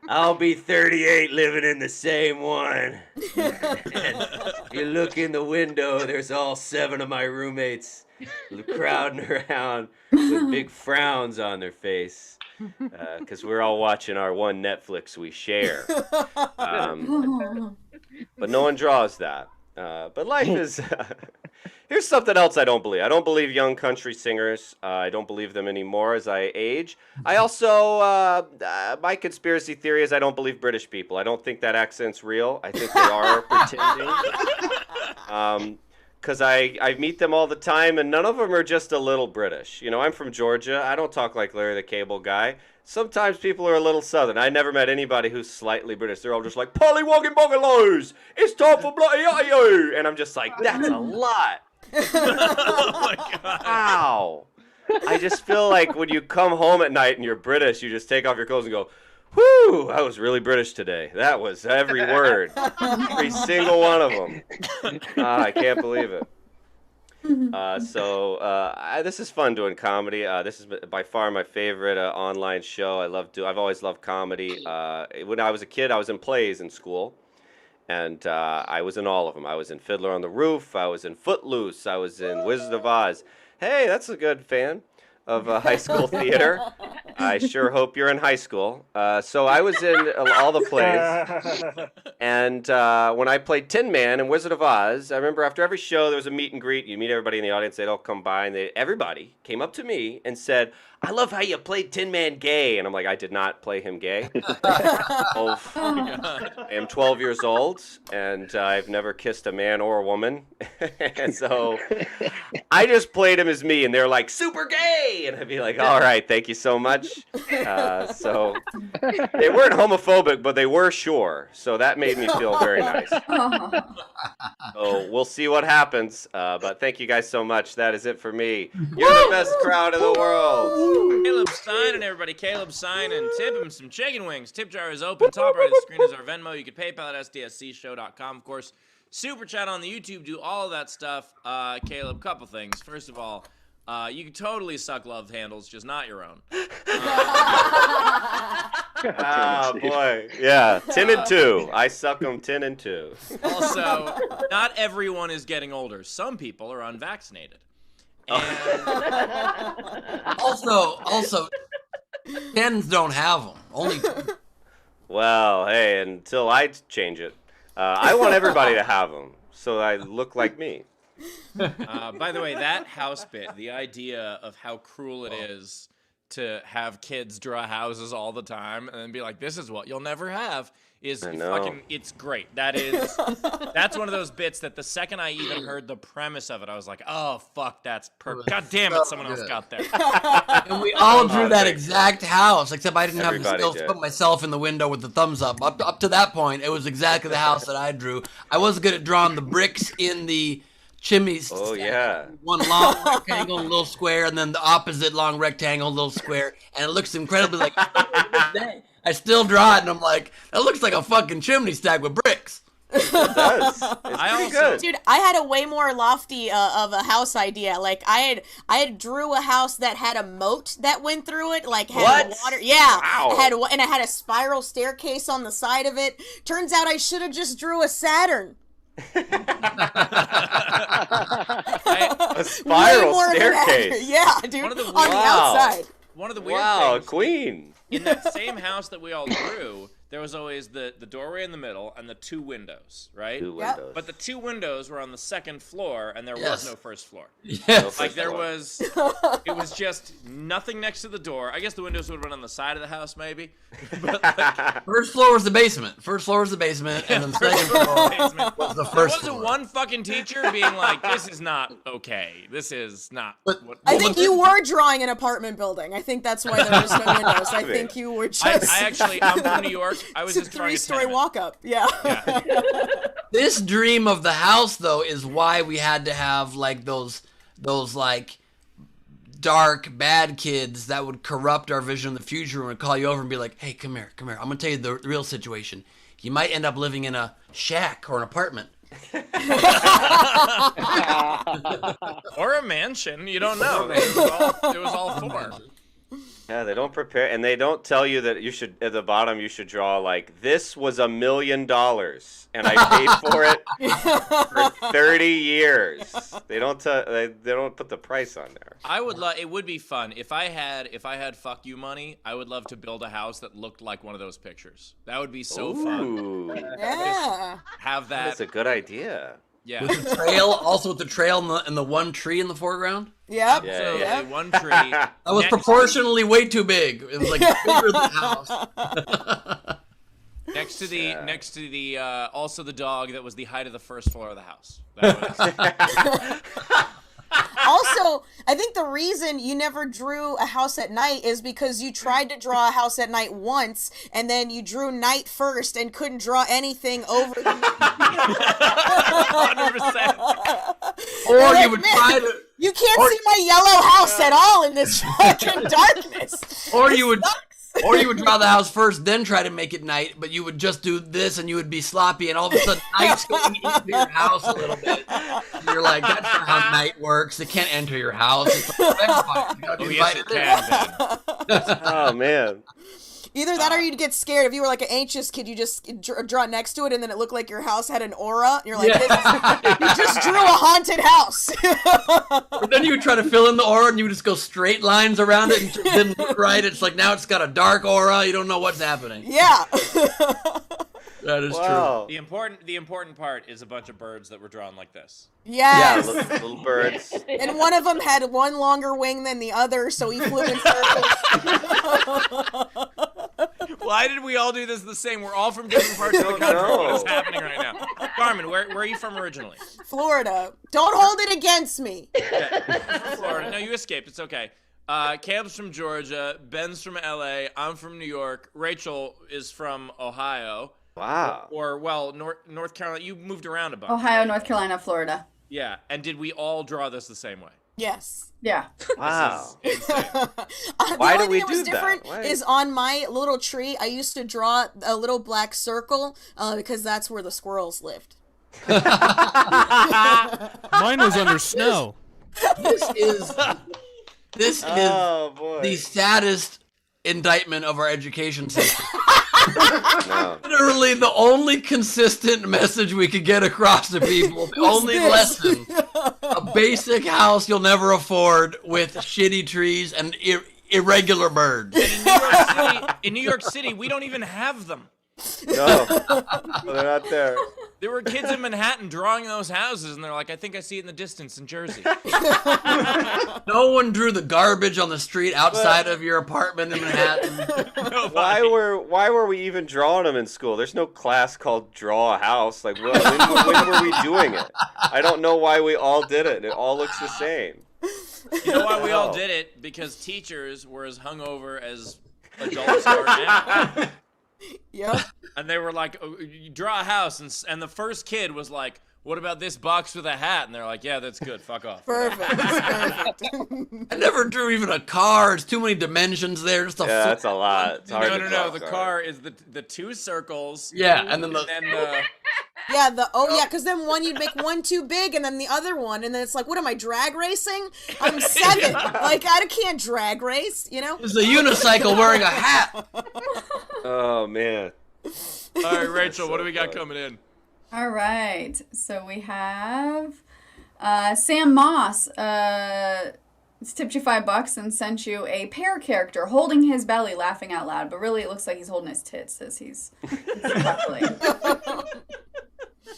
I'll be 38 living in the same one. And you look in the window, there's all 7 of my roommates crowding around with big frowns on their face. Because we're all watching our one Netflix we share. But no one draws that. But life is... Here's something else I don't believe. I don't believe young country singers. I don't believe them anymore as I age. I also, my conspiracy theory is I don't believe British people. I don't think that accent's real. I think they are pretending. Because I meet them all the time, and none of them are just a little British. You know, I'm from Georgia. I don't talk like Larry the Cable Guy. Sometimes people are a little Southern. I never met anybody who's slightly British. They're all just like, Pollywogging Bungalows! It's time for bloody yo! And I'm just like, that's a lot. Oh my God. Wow. I just feel like when you come home at night and you're British, you just take off your clothes and go, whew, I was really British today. That was every word. Every single one of them. I can't believe it. This is fun doing comedy. This is by far my favorite online show. I've always loved comedy. When I was a kid, I was in plays in school. And I was in all of them. I was in Fiddler on the Roof. I was in Footloose. I was in Wizard of Oz. Hey, that's a good fan of high school theater. I sure hope you're in high school. So I was in all the plays. And when I played Tin Man in Wizard of Oz, I remember after every show there was a meet and greet. You meet everybody in the audience. They'd all come by, and everybody came up to me and said, I love how you played Tin Man gay. And I'm like, I did not play him gay. I am 12 years old, and I've never kissed a man or a woman. And so I just played him as me, and they're like, super gay. And I'd be like, all right, thank you so much. So they weren't homophobic, but they were sure. So that made me feel very nice. So we'll see what happens. But thank you guys so much. That is it for me. You're the best crowd in the world. Caleb Synan, everybody. Caleb Synan. Tip him some chicken wings. Tip jar is open. Top right of the screen is our Venmo. You can PayPal at sdscshow.com. Of course, Super Chat on the YouTube. Do all of that stuff. Caleb, couple things. First of all, you can totally suck love handles, just not your own. Oh, boy. Yeah, 10 and 2. I suck them 10 and 2. Also, not everyone is getting older. Some people are unvaccinated. And also, Kens don't have them. Only. Well, hey, until I change it, I want everybody to have them, so I look like me. By the way, that house bit, the idea of how cruel it is to have kids draw houses all the time and then be like, this is what you'll never have, is fucking, it's great. That's one of those bits that the second I even heard the premise of it, I was like, oh, fuck, that's perfect. God damn it, someone else got there. And we all drew that exact house, except I didn't have the Everybody skills to did. put myself in the window with the thumbs up. Up to that point, it was exactly the house that I drew. I was good at drawing the bricks in the chimneys. Oh, yeah. One long rectangle, and a little square, and then the opposite long rectangle, little square, and it looks incredibly like. I still draw it, and I'm like, that looks like a fucking chimney stack with bricks. It does. It's Dude, I had a way more lofty of a house idea. Like I had drew a house that had a moat that went through it, like had water. Yeah, Wow. it had a spiral staircase on the side of it. Turns out I should have just drew a Saturn. A spiral staircase. Yeah, dude, One of the on the outside. One of the weird Wow, things. queen. In that same house that we all drew, there was always the doorway in the middle and the 2 windows, right? 2 windows. But the 2 windows were on the 2nd floor, and there Yes. was no 1st floor. Yes. Like there was, it was just nothing next to the door. I guess the windows would have been on the side of the house, maybe. But like, First floor was the basement. First floor was the basement, and then the second floor basement. was the There first wasn't floor. one fucking teacher being like, "This is not okay. This is not." But- what I think you were drawing an apartment building. I think that's why there was no windows. I think you were just. I'm from New York. I was It's a just drawing a 3-story tenement. walk up. Yeah. This dream of the house, though, is why we had to have like those like dark bad kids that would corrupt our vision of the future and would call you over and be like, "Hey, come here. I'm gonna tell you the real situation. You might end up living in a shack or an apartment." Or a mansion. You don't know. It was all 4. Yeah, they don't prepare, and they don't tell you that you should, at the bottom, you should draw, like, this was $1 million, and I paid for it for 30 years. They don't they don't put the price on there. I would love. It would be fun if I had fuck you money. I would love to build a house that looked like one of those pictures. That would be so Ooh. fun. Yeah. Have that. That's a good idea. Yeah. With the trail, also with the trail and the one tree in the foreground. Yep. Absolutely. Yep. One tree. That was Next- proportionally way too big. It was like bigger than the house. Next to the also the dog that was the height of the 1st floor of the house. That was, Also, I think the reason you never drew a house at night is because you tried to draw a house at night once, and then you drew night first and couldn't draw anything over the 100%. Or You're you like, would "Man, try to, You can't see my yellow house at all in this fucking darkness. or This you would, sucks. or you would draw the house first, then try to make it night. But you would just do this, and you would be sloppy, and all of a sudden, night's going into your house a little bit. And you're like, that's not how night works. It can't enter your house. It's like a vampire. You gotta Oh be yes, invited it in. can. Ben. Oh, man. Either that or you'd get scared. If you were like an anxious kid, you just draw next to it, and then it looked like your house had an aura. And you're like, Yeah. you just drew a haunted house. But then you would try to fill in the aura, and you would just go straight lines around it, and it just didn't look right. It's like now it's got a dark aura. You don't know what's happening. Yeah. That is Wow. The important part is a bunch of birds that were drawn like this. Yes. Yeah, little birds. And one of them had one longer wing than the other, so he flew in circles. Why did we all do this the same? We're all from different parts of the country. What is happening right now? Carmen, where are you from originally? Florida. Don't hold it against me. Okay. From Florida. No, you escaped. It's okay. Cam's from Georgia. Ben's from LA. I'm from New York. Rachel is from Ohio. Wow. Or North Carolina. You moved around a bunch. Ohio, North Carolina, Florida. Yeah. And did we all draw this the same way? Yes. Yeah. Wow. This is insane. Why the do we only thing that was do that? different Why? is on my little tree, I used to draw a little black circle because that's where the squirrels lived. Mine was under snow. This is Oh, boy. the saddest indictment of our education system. No. Literally, the only consistent message we could get across to people, the only this? lesson: a basic house you'll never afford with shitty trees and irregular birds. In New York City, we don't even have them. No. They're not there. There were kids in Manhattan drawing those houses, and they're like, I think I see it in the distance in Jersey. No one drew the garbage on the street outside of your apartment in Manhattan. Why were we even drawing them in school? There's no class called draw a house. Like, when were we doing it? I don't know why we all did it. It all looks the same. You know why we all did it? Because teachers were as hungover as adults are now. Yep. And they were like, oh, you draw a house, and the first kid was like, what about this box with a hat? And they're like, yeah, that's good. Fuck off. Perfect. I never drew even a car. It's too many dimensions there. Just a Yeah, that's a lot. It's hard to No. draw The cars. car is the 2 circles. Yeah, and then Yeah, because then you'd make one too big and then the other one, and then it's like, what am I, drag racing? I'm 7. Like, I can't drag race, you know? It's a unicycle wearing a hat. Oh, man. All right, Rachel, what do we got coming in? All right. So we have Sam Moss. It's tipped you $5 and sent you a pear character holding his belly, laughing out loud, but really it looks like he's holding his tits as he's chuckling. Oh,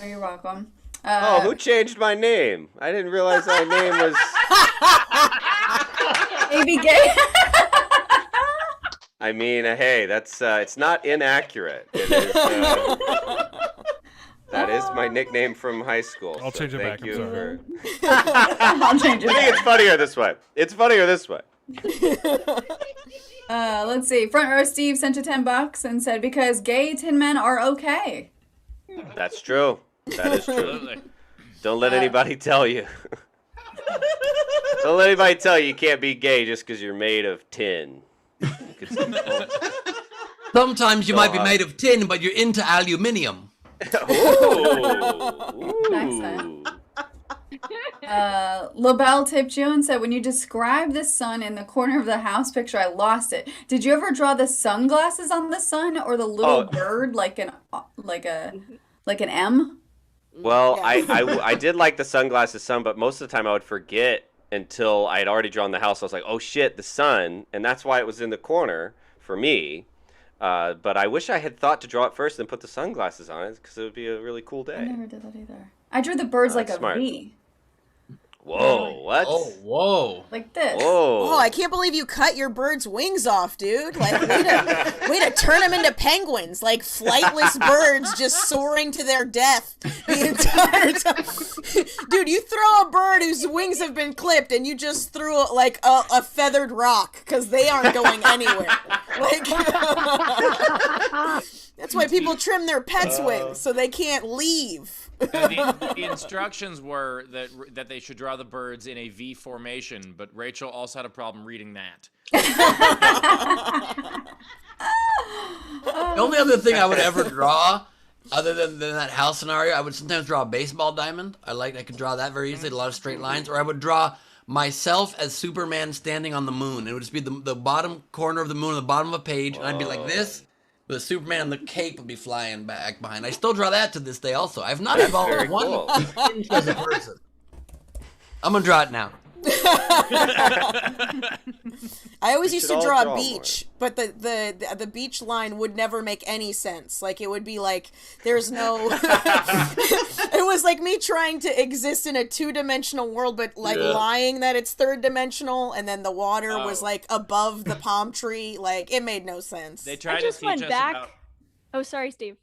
you're welcome. Who changed my name? I didn't realize my name was. Maybe gay. I mean, hey, that's it's not inaccurate. It is, that is my nickname from high school. I'll change it back. Thank you for. I'll change it I think it's funnier this way. It's funnier this way. Let's see. Front row Steve sent you $10 and said, because gay tin men are okay. That's true. That is true. Don't let anybody tell you. Don't let anybody tell you can't be gay just because you're made of tin. Sometimes you might be made of tin, but you're into aluminium. LaBelle tipped you and said, when you describe the sun in the corner of the house picture, I lost it. Did you ever draw the sunglasses on the sun or the little bird like an M? Well, I did like the sunglasses sun, but most of the time I would forget until I had already drawn the house. I was like, oh shit, the sun, and that's why it was in the corner for me. But I wish I had thought to draw it first and put the sunglasses on it because it would be a really cool day. I never did that either. I drew the birds like a smart. V. Whoa, what? Oh, whoa. Like this. Whoa. Oh, I can't believe you cut your bird's wings off, dude. Like, way to turn them into penguins. Like, flightless birds just soaring to their death the entire time. Dude, you throw a bird whose wings have been clipped and you just threw, like, a feathered rock because they aren't going anywhere. Like, that's why people trim their pets' wings, so they can't leave. The instructions were that they should draw the birds in a V formation, but Rachel also had a problem reading that. The only other thing I would ever draw, other than that house scenario, I would sometimes draw a baseball diamond. I could draw that very easily, a lot of straight lines. Or I would draw myself as Superman standing on the moon. It would just be the bottom corner of the moon, the bottom of a page, and I'd be like this. With Superman and the cape would be flying back behind. I still draw that to this day also. I've not evolved one inch as a person. I'm going to draw it now. I always used to draw a beach, but the beach line would never make any sense. Like, it would be like, there's no... It was like me trying to exist in a two-dimensional world, but like lying that it's third-dimensional, and then the water was like above the palm tree. Like, it made no sense. They tried I just to teach went us back. about... Oh, sorry, Steve.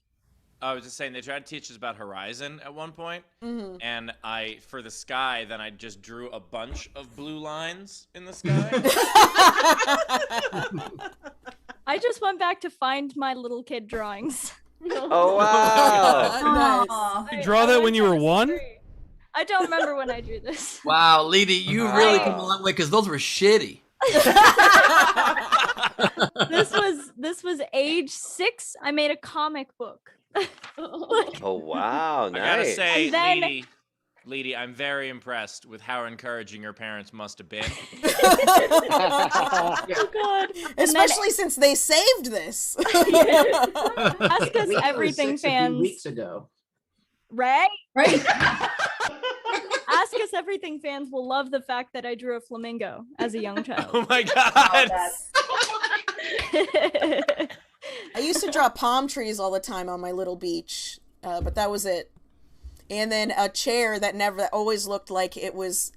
I was just saying, they tried to teach us about horizon at one point, Mm-hmm. and for the sky, then I just drew a bunch of blue lines in the sky. I just went back to find my little kid drawings. Oh, wow. Nice. You draw that when you were 1? I don't remember when I drew this. Wow, Leedy, you really come a long way because those were shitty. This was age 6. I made a comic book. Oh, wow, nice. I gotta say, And then- Leedy, I'm very impressed with how encouraging your parents must have been. Oh God! Especially since they saved this. Ask Us Everything fans. Weeks ago. Right? Right. Ask Us Everything fans will love the fact that I drew a flamingo as a young child. Oh my God! I used to draw palm trees all the time on my little beach, but that was it. And then a chair that always looked like it was,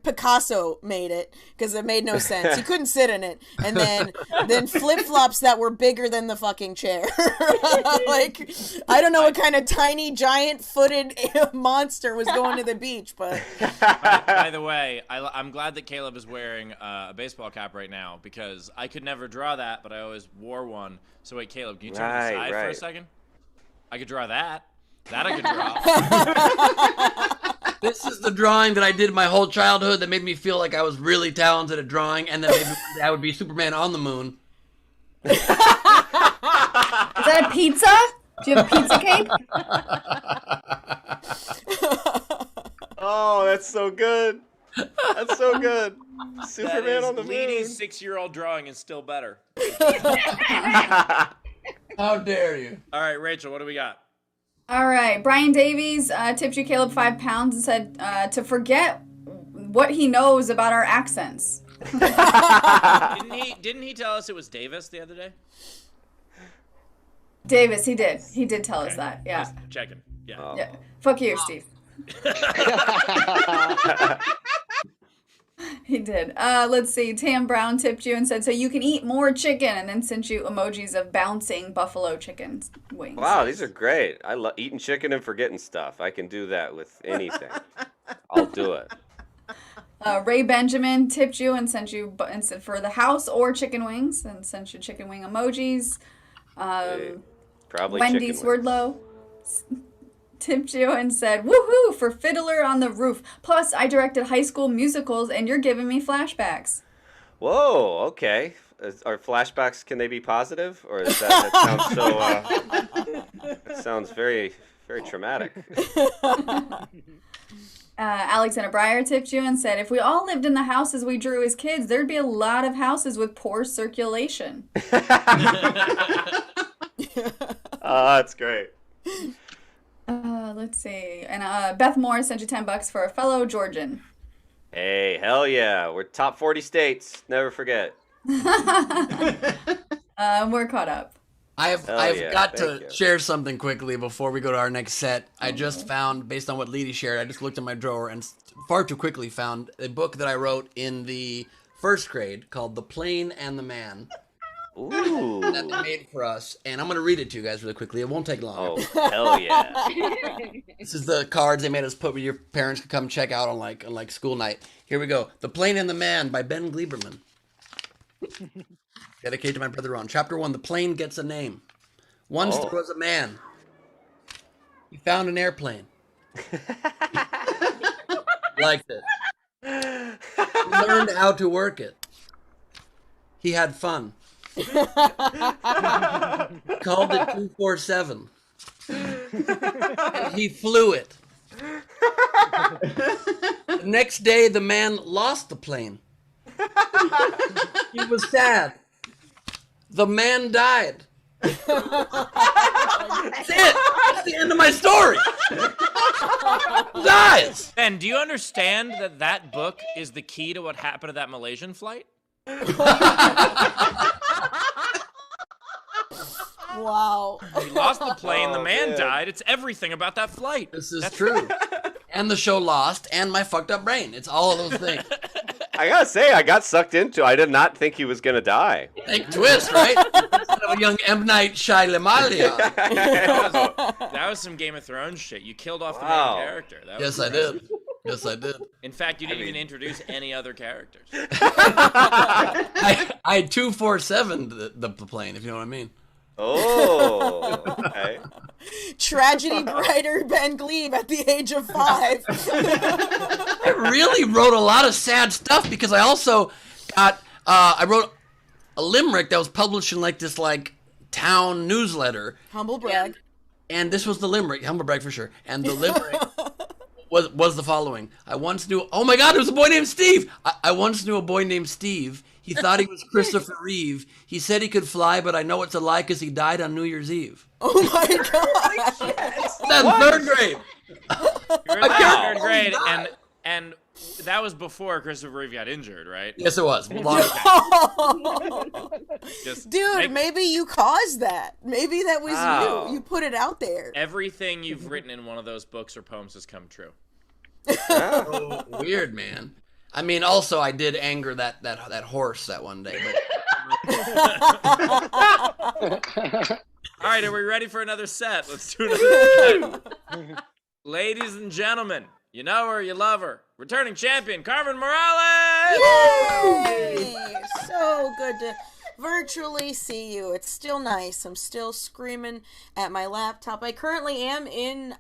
Picasso made it because it made no sense. You couldn't sit in it. And then flip-flops that were bigger than the fucking chair. Like, I don't know what kind of tiny, giant-footed monster was going to the beach, but... By the way, I'm glad that Caleb is wearing a baseball cap right now because I could never draw that, but I always wore one. So wait, Caleb, can you turn to the side for a second? I could draw that. That I could draw. This is the drawing that I did my whole childhood that made me feel like I was really talented at drawing, and then maybe I would be Superman on the moon. Is that a pizza? Do you have a pizza cake? Oh, that's so good. That's so good. Superman on the moon. Leedy's 6-year-old drawing is still better. How dare you? All right, Rachel, what do we got? All right. Brian Davies tipped you, Caleb, £5 and said to forget what he knows about our accents. Didn't he tell us it was Davis the other day? Davis, he did. He did tell us that. Yeah. Just checking. Yeah. Yeah. Fuck you, Steve. He did. Let's see. Tam Brown tipped you and said, so you can eat more chicken, and then sent you emojis of bouncing buffalo chicken wings. Wow, these are great. I love eating chicken and forgetting stuff. I can do that with anything. I'll do it. Ray Benjamin tipped you and sent you and said for the house or chicken wings, and sent you chicken wing emojis. Probably Wendy chicken wings. Swerdlow tipped you and said, woohoo, for Fiddler on the Roof. Plus, I directed High School Musicals, and you're giving me flashbacks. Whoa, okay. Are flashbacks, can they be positive? Or is that sounds so, that sounds very, very traumatic. Alexander Breyer tipped you and said, if we all lived in the houses we drew as kids, there'd be a lot of houses with poor circulation. That's great. Let's see. And Beth Moore sent you $10 for a fellow Georgian. Hey, hell yeah. We're top 40 states. Never forget. We're caught up. I've got to share something quickly before we go to our next set. I just found, based on what Leedy shared, I just looked in my drawer and far too quickly found a book that I wrote in the first grade called The Plane and the Man. Ooh. That they made for us, and I'm going to read it to you guys really quickly. It won't take long. Oh, hell yeah. This is the cards they made us put where your parents could come check out on like school night. Here we go. The Plane and the Man by Ben Gleiberman. Dedicated to my brother Ron. Chapter 1, The Plane Gets a Name. Once there was a man. He found an airplane. Liked it. He learned how to work it. He had fun. Called it 247. And he flew it. The next day, the man lost the plane. He was sad. The man died. That's it. That's the end of my story. He dies. Ben, do you understand that that book is the key to what happened to that Malaysian flight? Wow. He lost the plane, the man died. It's everything about that flight. This is true. And the show Lost, and my fucked up brain. It's all of those things. I gotta say, I got sucked into it. I did not think he was gonna die. Big twist, right? Instead of a young M. Night Shyamalan. That was some Game of Thrones shit. You killed off the main character. That was Yes, I did. Yes, I did. In fact, you didn't even introduce any other characters. I had 247 the plane, if you know what I mean. Oh, okay. Tragedy writer Ben Gleib at the age of 5. I really wrote a lot of sad stuff because I also got I wrote a limerick that was published in this town newsletter. Humble brag. And this was the limerick, humble brag for sure. And the limerick was the following. I once knew, oh my God, there was a boy named Steve. I once knew a boy named Steve. He thought he was Christopher Reeve. He said he could fly, but I know it's a lie because he died on New Year's Eve. Oh my God. That's third grade. You were in third grade, and that was before Christopher Reeve got injured, right? Yes, it was. Dude, maybe you caused that. Maybe that was you. You put it out there. Everything you've written in one of those books or poems has come true. Oh, weird, man. I mean, also, I did anger that horse that one day. But... All right, are we ready for another set? Let's do another set. Ladies and gentlemen, you know her, you love her. Returning champion, Carmen Morales! Yay! So good to virtually see you. It's still nice. I'm still screaming at my laptop. I currently am in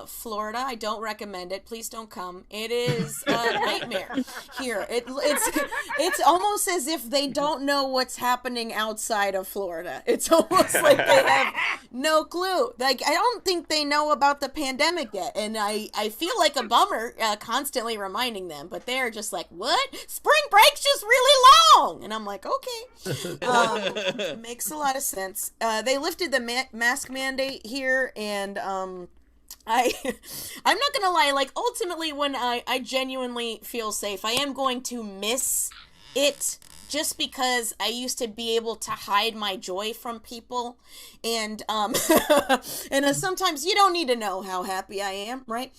Florida. I don't recommend it. Please don't come. It is a nightmare here. It's almost as if they don't know what's happening outside of Florida. It's almost like they have no clue. I don't think they know about the pandemic yet, and I feel like a bummer constantly reminding them, but they're just like, what? Spring break's just really long! And I'm like, okay. Makes a lot of sense. They lifted the mask mandate here, and I'm not gonna lie, like, ultimately when I genuinely feel safe, I am going to miss it just because I used to be able to hide my joy from people, and sometimes you don't need to know how happy I am, right?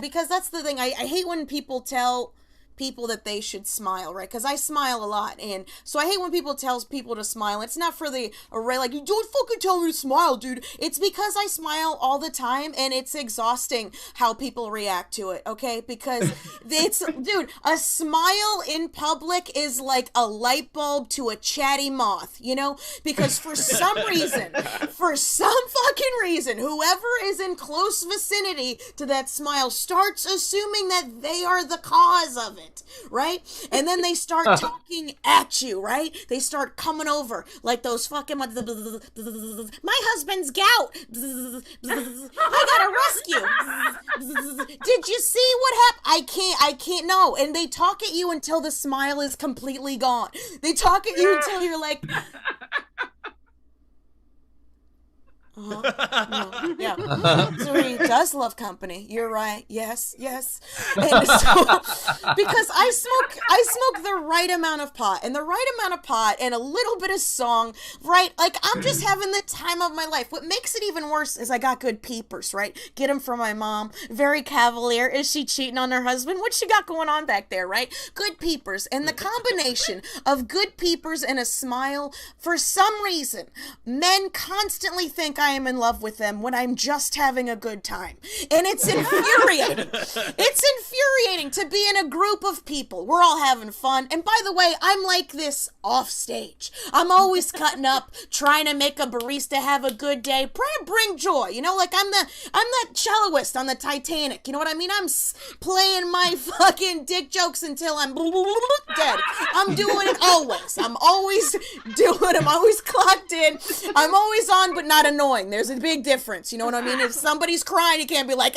Because that's the thing, I hate when people tell people that they should smile, right? Because I smile a lot, and so I hate when people tells people to smile. It's not for the array, like, you don't fucking tell me to smile, dude. It's because I smile all the time, and it's exhausting how people react to it, okay? Because dude, a smile in public is like a light bulb to a chatty moth, you know? Because for some reason, whoever is in close vicinity to that smile starts assuming that they are the cause of it, right? And then they start talking at you, right? They start coming over like those fucking my husband's gout. I gotta rescue. Did you see what happened? I can't no. And they talk at you until the smile is completely gone. They talk at you until you're like, no, yeah. So he does love company. You're right. Yes. And so, because I smoke the right amount of pot, and a little bit of song, right? Like, I'm just having the time of my life. What makes it even worse is I got good peepers, right? Get them from my mom. Very cavalier. Is she cheating on her husband? What she got going on back there, right? Good peepers. And the combination of good peepers and a smile, for some reason, men constantly think I am in love with them when I'm just having a good time. And it's infuriating. It's infuriating to be in a group of people. We're all having fun. And by the way, I'm like this off stage. I'm always cutting up, trying to make a barista have a good day, trying to bring joy. You know, like I'm that celloist on the Titanic. You know what I mean? I'm playing my fucking dick jokes until I'm dead. I'm doing it always. I'm always clocked in. I'm always on, but not annoying. There's a big difference, you know what I mean? If somebody's crying, you can't be like,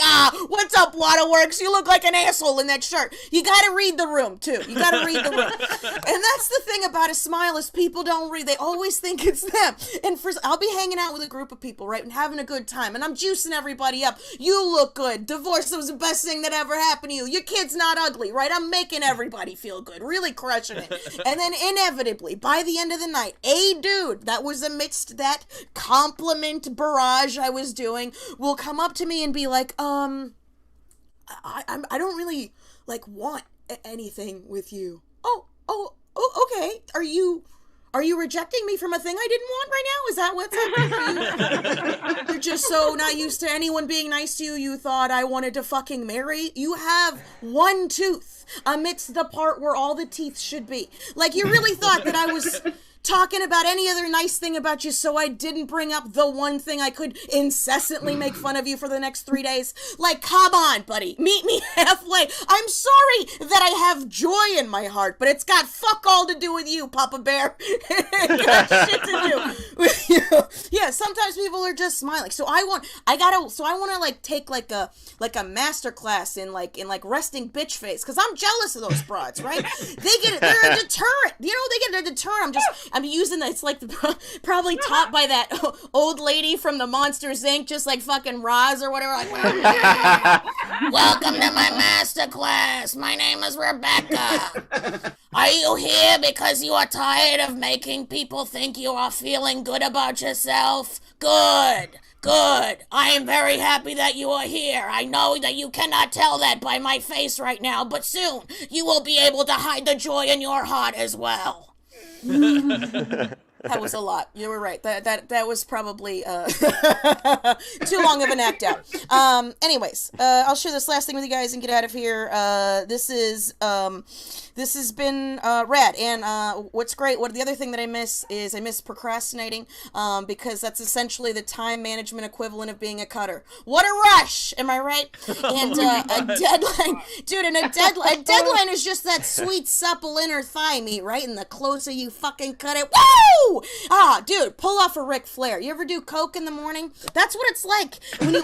what's up, Waterworks? You look like an asshole in that shirt. You gotta read the room, too. You gotta read the room. And that's the thing about a smile is people don't read. They always think it's them. And I'll be hanging out with a group of people, right, and having a good time, and I'm juicing everybody up. You look good. Divorce was the best thing that ever happened to you. Your kid's not ugly, right? I'm making everybody feel good. Really crushing it. And then inevitably, by the end of the night, a dude that was amidst that compliment barrage I was doing will come up to me and be like, I don't really, like, want anything with you. Oh, okay. Are you rejecting me from a thing I didn't want right now? Is that what's happening for you? You're just so not used to anyone being nice to you, you thought I wanted to fucking marry? You have one tooth amidst the part where all the teeth should be. Like, you really thought that I was talking about any other nice thing about you so I didn't bring up the one thing I could incessantly make fun of you for the next 3 days? Like, come on, buddy. Meet me halfway. I'm sorry that I have joy in my heart, but it's got fuck all to do with you, Papa Bear. It got shit to do with you. Yeah, sometimes people are just smiling. So I want to like take like a master class in resting bitch face, because I'm jealous of those broads, right? They're a deterrent. You know, they get a deterrent. I'm using that. It's like probably taught by that old lady from the Monsters Inc., just like fucking Roz or whatever. Like, welcome to my master class. My name is Rebecca. Are you here because you are tired of making people think you are feeling good about yourself? Good. I am very happy that you are here. I know that you cannot tell that by my face right now, but soon you will be able to hide the joy in your heart as well. That was a lot. You were right. That was probably too long of an act out. Anyways, I'll share this last thing with you guys and get out of here. This has been rad. And what's great, the other thing that I miss is I miss procrastinating, because that's essentially the time management equivalent of being a cutter. What a rush! Am I right? And a deadline, dude. And a deadline is just that sweet supple inner thigh meat, right? And the closer you fucking cut it, woo! Dude, pull off a Ric Flair. You ever do coke in the morning? That's what it's like when you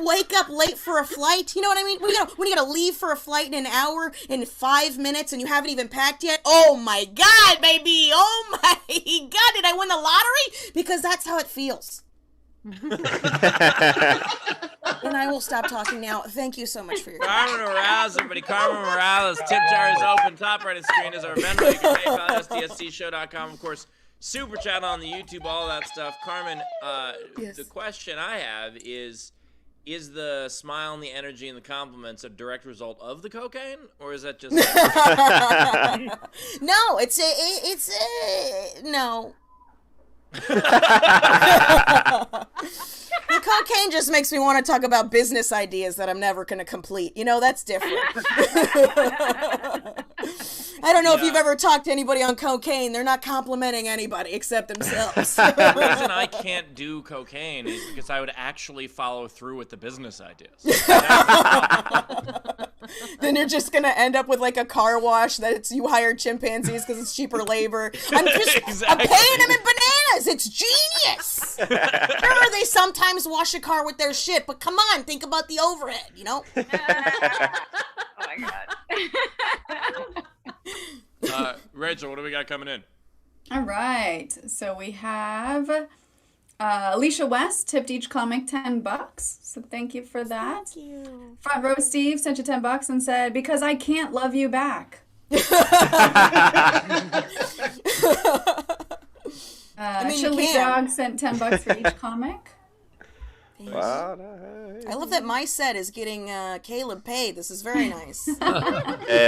wake up late for a flight. You know what I mean? When you gotta leave for a flight in an hour, in 5 minutes, and you haven't even packed yet. Oh my God, baby! Oh my God, did I win the lottery? Because that's how it feels. And I will stop talking now. Thank you so much for your Carmen Morales, everybody. Carmen Morales. Tip jar is open. Top right of the screen is our Venmo. You can PayPal, SDSCshow.com. Of course, Super Chat on the YouTube, all that stuff. Carmen, Yes. the question I have is the smile and the energy and the compliments a direct result of the cocaine, or is that just... No, it's no. The cocaine just makes me want to talk about business ideas that I'm never going to complete. You know, that's different. I don't know if you've ever talked to anybody on cocaine. They're not complimenting anybody except themselves. The reason I can't do cocaine is because I would actually follow through with the business ideas. Then you're just going to end up with like a car wash that it's you hired chimpanzees because it's cheaper labor. I'm paying them in bananas. It's genius. Sure, they sometimes wash a car with their shit, but come on, think about the overhead, you know? Oh my god. Rachel, what do we got coming in? All right. So we have Alicia West tipped each comic $10. So thank you for that. Thank you. Front Row Steve sent you $10 and said, "Because I can't love you back." Chili Dog sent $10 for each comic. Wow. I love that my set is getting Caleb paid. This is very nice. Hey,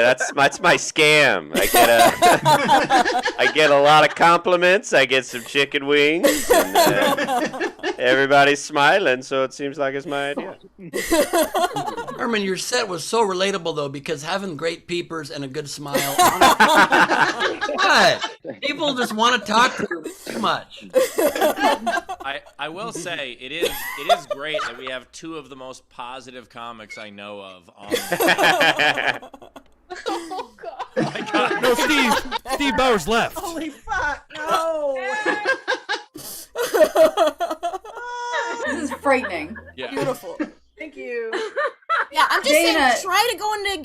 that's my scam. I get a lot of compliments. I get some chicken wings. And, everybody's smiling, so it seems like it's my idea. Carmen, your set was so relatable though, because having great peepers and a good smile. What? People just want to talk to you too much. I will say it is great that we have two of the most positive comics I know of on. Oh god. My God. No, Steve Bowers left. Holy fuck, no. This is frightening. Yeah. Beautiful. Thank you. Yeah, I'm just Dana. saying, try to go into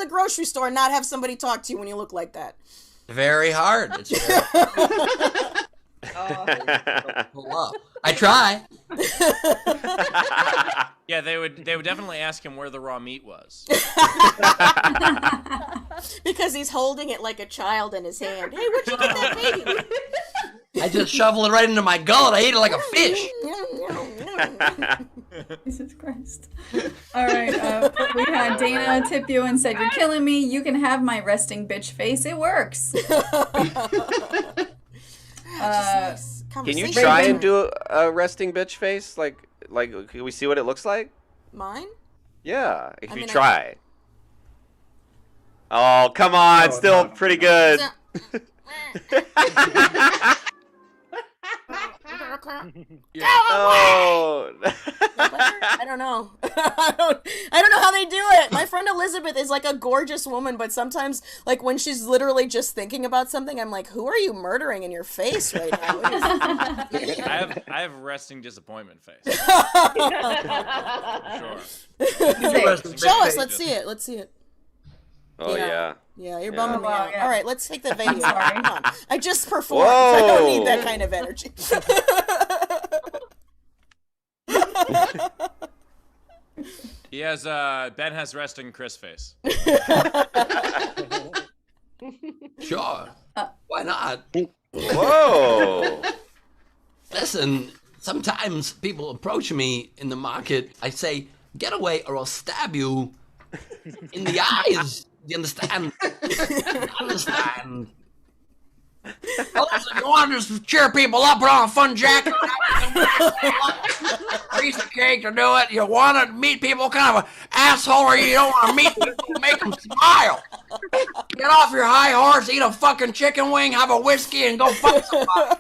the grocery store and not have somebody talk to you when you look like that. Very hard. It's very pull up. I try. Yeah, they would definitely ask him where the raw meat was. Because he's holding it like a child in his hand. Hey, where'd you get that baby? I just shovel it right into my gullet. I eat it like a fish. Jesus Christ. All right, we had Dana tip you and said, "You're killing me. You can have my resting bitch face. It works." Can you try and do a resting bitch face? Like, can we see what it looks like? Mine? Yeah, if I you mean, try. Oh, come on, No, still no. pretty good. Oh. I don't know. I don't know how they do it. My friend Elizabeth is like a gorgeous woman, but sometimes, like when she's literally just thinking about something, I'm like, "Who are you murdering in your face right now?" I have resting disappointment face. Sure. Show us. Let's see it. Let's see it. Oh yeah. Yeah, you're Yeah. bumming me Wow, out. yeah. All right, let's take the video. sorry. Come on. I just performed. I don't need that Whoa. kind of energy. He has Ben has resting Chris face. Sure. Why not? Whoa. Listen, sometimes people approach me in the market. I say, "Get away or I'll stab you in the eyes." You understand? Understand? Oh, listen, you want to just cheer people up, put on a fun jacket, piece of cake to do it. You want to meet people, what kind of an asshole are you? You don't want to meet people, make them smile. Get off your high horse, eat a fucking chicken wing, have a whiskey, and go fuck somebody.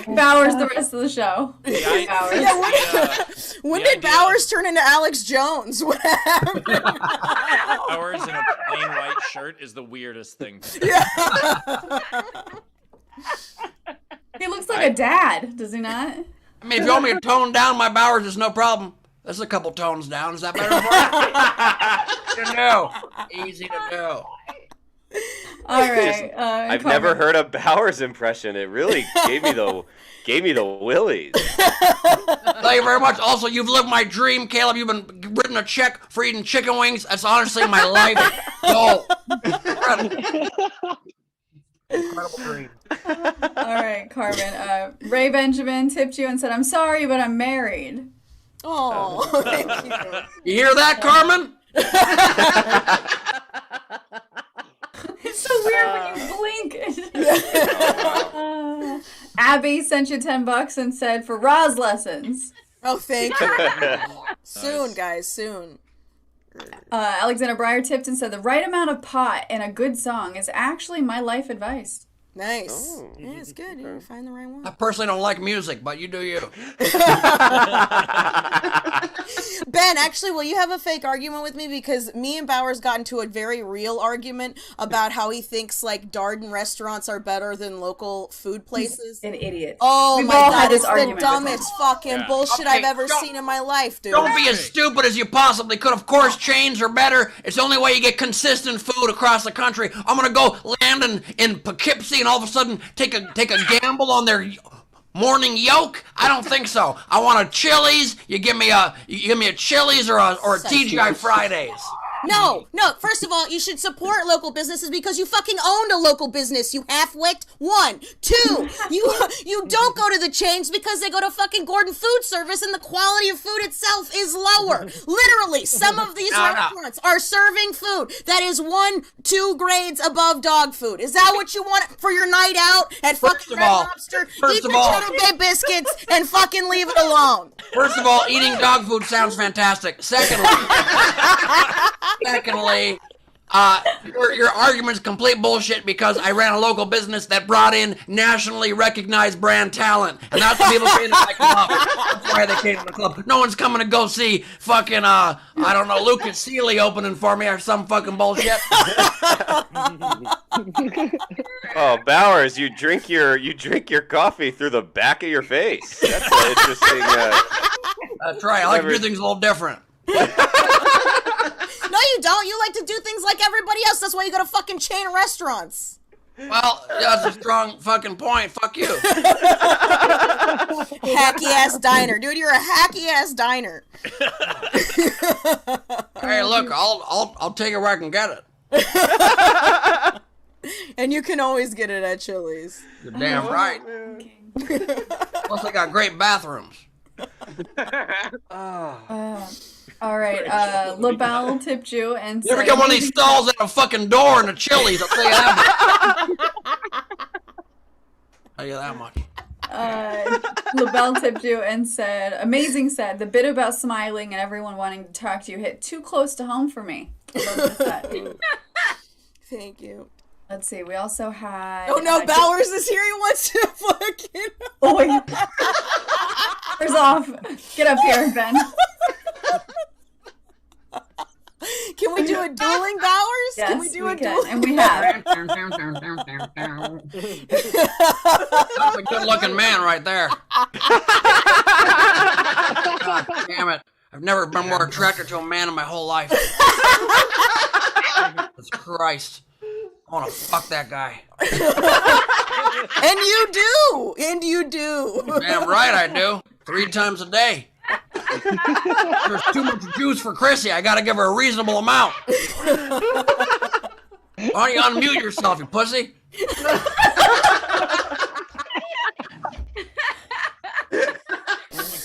Bowers the rest of the show. When did Bowers turn into Alex Jones? What happened? Bowers in a plain white shirt is the weirdest thing. He looks like a dad, does he not? I mean, if you want me to tone down my Bowers, there's no problem. There's a couple tones down. Is that better for you? Easy to do. Easy to do. All right. I've never heard a Bowers impression. It really gave me the willies. Thank you very much. Also, you've lived my dream, Caleb. You've been written a check for eating chicken wings. That's honestly my life. Yo. Incredible dream. All right, Carmen. Ray Benjamin tipped you and said, "I'm sorry, but I'm married." Oh, thank you. You hear that, Carmen? It's so weird when you blink. Abby sent you $10 and said, "For Roz lessons." Oh, thank you. Soon, guys, soon. Alexander Breyer tipped and said, "The right amount of pot and a good song is actually my life advice." Nice. Yeah, it's good. You find the right one. I personally don't like music, but you do you. Ben, actually, will you have a fake argument with me? Because me and Bowers got into a very real argument about how he thinks, like, Darden restaurants are better than local food places. An idiot. Oh, We've my all God. had this It's the argument with dumbest fucking bullshit I've ever don't- seen in my life, dude. Don't be as stupid as you possibly could. Of course, chains are better. It's the only way you get consistent food across the country. I'm gonna go land in Poughkeepsie and all of a sudden take a gamble on their morning yolk? I don't think so. I want a Chili's. You give me a Chili's or a TGI Fridays. No. First of all, you should support local businesses because you fucking owned a local business, you half-wit. 1. 2, you don't go to the chains because they go to fucking Gordon Food Service and the quality of food itself is lower. Literally, some of these restaurants are serving food that is 1-2 grades above dog food. Is that what you want for your night out at fucking Red Lobster? Eat your Cheddar Bay biscuits and fucking leave it alone. First of all, eating dog food sounds fantastic. Secondly, your argument's complete bullshit because I ran a local business that brought in nationally recognized brand talent, and that's what people came to my club. That's why they came to the club. No one's coming to go see fucking I don't know, Lucas Seeley opening for me or some fucking bullshit. Oh, Bowers, you drink your coffee through the back of your face. That's an interesting. That's right. I like to do things a little different. No, you don't. You like to do things like everybody else. That's why you go to fucking chain restaurants. Well, that's a strong fucking point. Fuck you. Hacky ass diner, dude. You're a hacky ass diner. Hey, look, I'll take it where I can get it. And you can always get it at Chili's. You're damn right. Plus, they got great bathrooms. All right, LaBelle tipped you and You ever get one of these stalls at a fucking door in a Chili's? I'll tell you that much. Tell you that much. LaBelle tipped you and said, "Amazing set. The bit about smiling and everyone wanting to talk to you hit too close to home for me." Love this set. Thank you. Let's see. We also had. Oh no, Bowers is here. He wants to fucking. Oh wait. Bowers off. Get up here, Ben. Can we do a dueling Bowers? Yes, can we do a can. dueling? And we have. That's a good-looking man right there. God damn it! I've never been more attracted to a man in my whole life. Jesus Christ! I want to fuck that guy. And you do. Damn right I do. 3 times a day. There's too much juice for Chrissy. I gotta give her a reasonable amount. Why don't you unmute yourself, you pussy?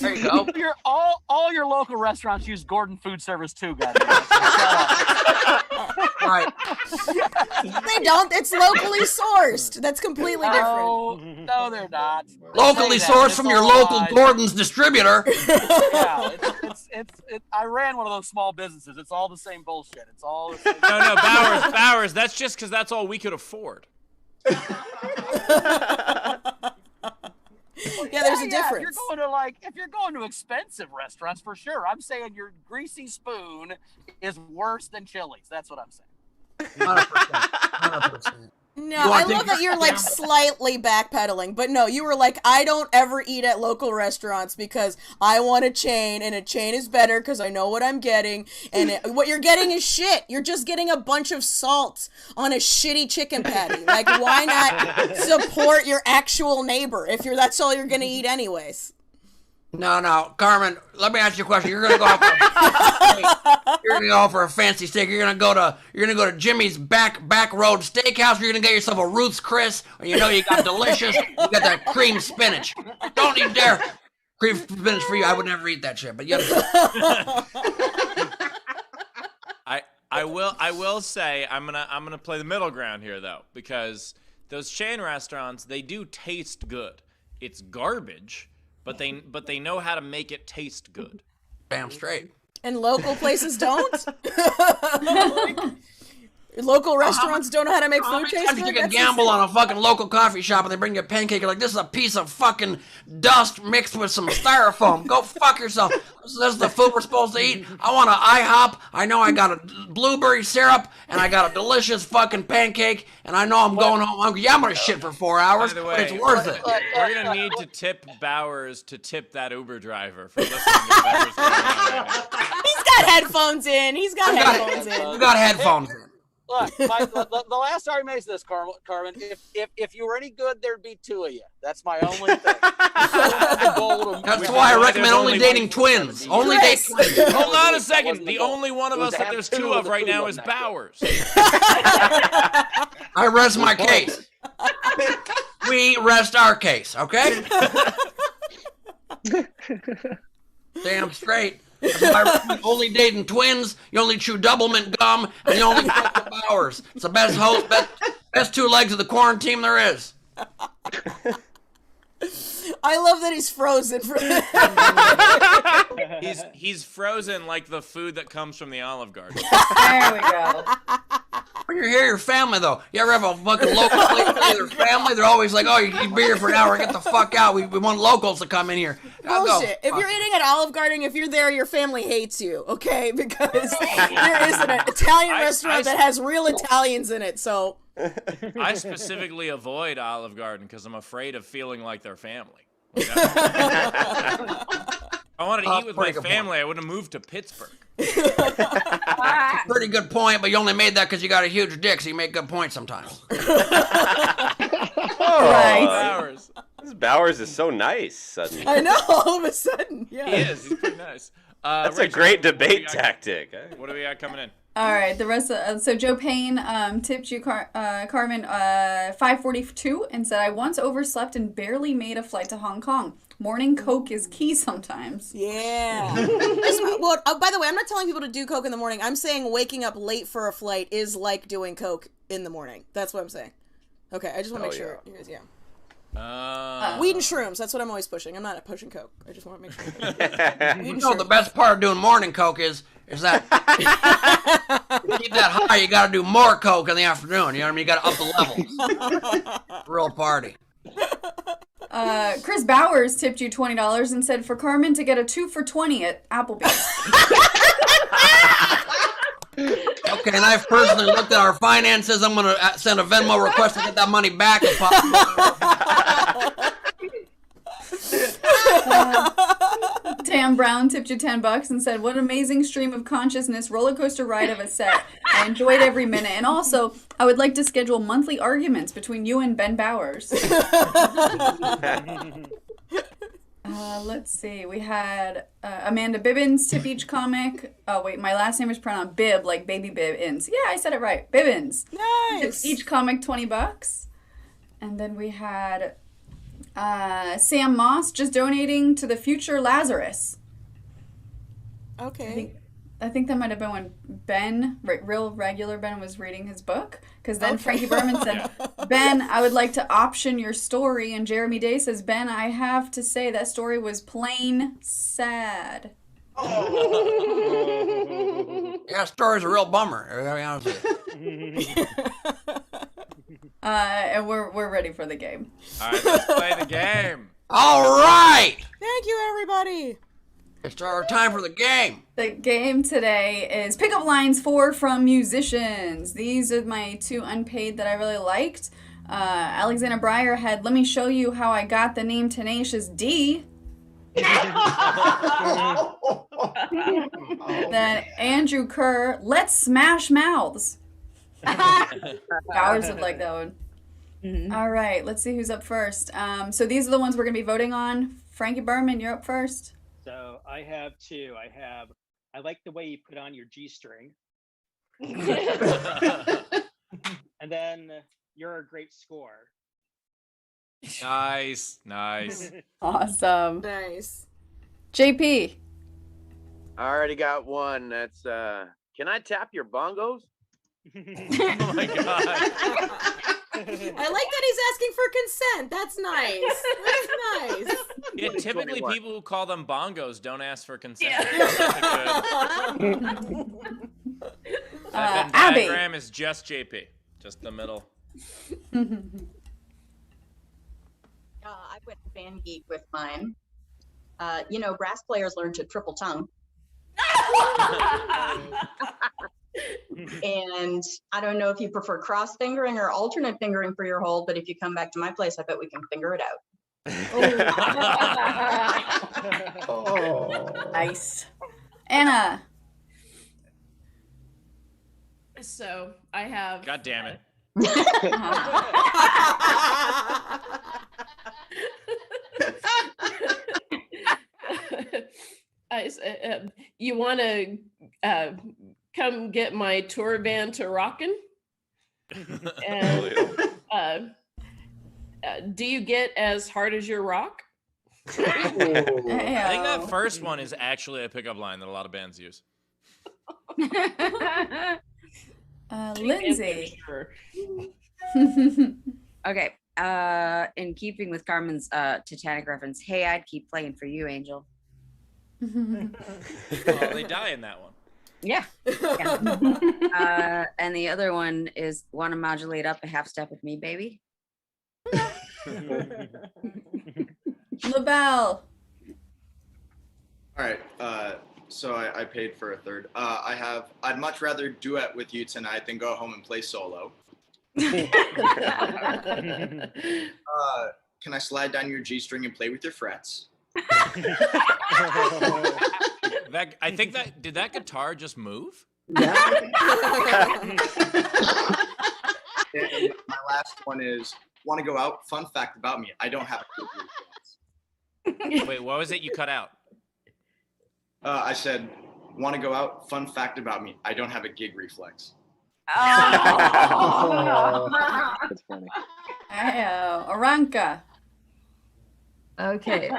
There you go. All your local restaurants use Gordon Food Service too, guys. Right. They don't. It's locally sourced. That's completely different. No, they're not. Locally sourced from your local Gordon's distributor. Yeah, I ran one of those small businesses. It's all the same bullshit. It's all the same. No, Bowers. That's just because that's all we could afford. Yeah, there's a difference. If you're going to expensive restaurants, for sure. I'm saying your greasy spoon is worse than Chili's. That's what I'm saying. 100%. No, I love that you're like slightly backpedaling, but no, you were like, I don't ever eat at local restaurants because I want a chain, and a chain is better because I know what I'm getting, and what you're getting is shit. You're just getting a bunch of salt on a shitty chicken patty. Like, why not support your actual neighbor if that's all you're gonna eat anyways? No, Carmen. Let me ask you a question. You're gonna go for a fancy steak. You're gonna go to Jimmy's back road steakhouse. You're gonna get yourself a Ruth's Chris. You know you got delicious. You got that cream spinach. Don't you dare cream spinach for you. I would never eat that shit. But you. I will say I'm gonna play the middle ground here though, because those chain restaurants, they do taste good. It's garbage. But they know how to make it taste good. Damn straight. And local places don't? Local restaurants don't know how to make food taste good? You can gamble on a fucking local coffee shop and they bring you a pancake. You're like, this is a piece of fucking dust mixed with some styrofoam. Go fuck yourself. This is the food we're supposed to eat. I want an IHOP. I know I got a blueberry syrup and I got a delicious fucking pancake and I know I'm going home hungry. Yeah, I'm going to shit for 4 hours, By the way, but it's worth it. We're going to need to tip Bowers to tip that Uber driver for listening to whatever's going on right now. He's got headphones in. You got headphones in. Look, the last argument is this, Carmen. If you were any good, there'd be two of you. That's my only thing. That's why I recommend only dating twins. Only date twins. Hold on a second. The only one of us that there's two of right now is Bowers. I rest my case. We rest our case, okay? Damn straight. That's why I recommend only dating twins. You only chew double mint gum, and you only fuck the Bowers. It's the best host, best two legs of the quarantine there is. I love that he's frozen for He's frozen like the food that comes from the Olive Garden. There we go. When you're here, your family, though. You ever have a fucking local place with your family? They're always like, oh, you be here for an hour, get the fuck out. We want locals to come in here. Bullshit. If you're eating at Olive Garden, if you're there, your family hates you, okay? Because there is an Italian restaurant that has real Italians in it, so... I specifically avoid Olive Garden because I'm afraid of feeling like their family. If I wanted to eat with my family, I would have moved to Pittsburgh. Pretty good point, but you only made that because you got a huge dick, so you make good points sometimes. Bowers. This Bowers is so nice suddenly. I know, all of a sudden. Yeah. He is. He's pretty nice. That's a great debate tactic. What do we got coming in? All right, the rest of so Joe Payne tipped you, Carmen, $5.42 and said, I once overslept and barely made a flight to Hong Kong. Morning Coke is key sometimes. Yeah. Well, by the way, I'm not telling people to do Coke in the morning. I'm saying waking up late for a flight is like doing Coke in the morning. That's what I'm saying. Okay, I just want to make sure. Yeah. Weed and shrooms. That's what I'm always pushing. I'm not pushing Coke. I just want to make sure. You know, the best part of doing morning Coke is that to keep that high, you got to do more Coke in the afternoon. You know what I mean? You got to up the levels. Real party. Chris Bowers tipped you $20 and said for Carmen to get a 2 for $20 at Applebee's. Okay, and I've personally looked at our finances. I'm going to send a Venmo request to get that money back if possible. Tam Brown tipped you $10 and said, what an amazing stream of consciousness roller coaster ride of a set. I enjoyed every minute. And also, I would like to schedule monthly arguments between you and Ben Bowers. Let's see. We had Amanda Bibbins tip each comic. Oh, wait. My last name is pronounced Bib, like Baby Bibbins. Yeah, I said it right. Bibbins. Nice. Tipped each comic $20. And then we had Sam Moss just donating to the future Lazarus. Okay. I think that might have been when Ben, real regular Ben, was reading his book. Because then Frankie Berman said, Ben, I would like to option your story. And Jeremy Day says, Ben, I have to say that story was plain sad. Yeah, story's a real bummer. I gotta be honest with you. And we're ready for the game. All right, let's play the game. All right. Thank you, everybody. It's our time for the game. The game today is pickup lines 4 from musicians. These are my 2 unpaid that I really liked. Alexander Breyer had "Let me show you how I got the name Tenacious D." Then Andrew Kerr, "Let's smash mouths." Bowers would like that one. All right, let's see who's up first. So these are the ones we're gonna be voting on. Frankie Berman, you're up first. So I have 2. I like the way you put on your G-string. And then you're a great scorer. Nice. Awesome. Nice. JP. I already got one. That's can I tap your bongos? Oh my god. I like that he's asking for consent. That's nice. That's nice. Yeah, typically people who call them bongos don't ask for consent. That Venn Abby. diagram is just JP, just the middle. I went band geek with mine. Brass players learn to triple tongue. And I don't know if you prefer cross fingering or alternate fingering for your hold, but if you come back to my place, I bet we can figure it out. Oh. Nice. Anna. So I have. God damn it. You want to come get my tour van to Rockin'? And do you get as hard as your rock? I think that first one is actually a pickup line that a lot of bands use. Lindsay. Okay. In keeping with Carmen's Titanic reference, hey, I'd keep playing for you, Angel. Oh, they die in that one. Yeah. And the other one is want to modulate up a half step with me, baby. LaBelle. All right. So I paid for a third. I'd much rather duet with you tonight than go home and play solo. Can I slide down your G string and play with your frets? I think did that guitar just move? And my last one is want to go out. Fun fact about me: I don't have a good reflex. Wait, what was it you cut out? I said want to go out. Fun fact about me: I don't have a gig reflex. Oh. That's funny. Aranka. Okay.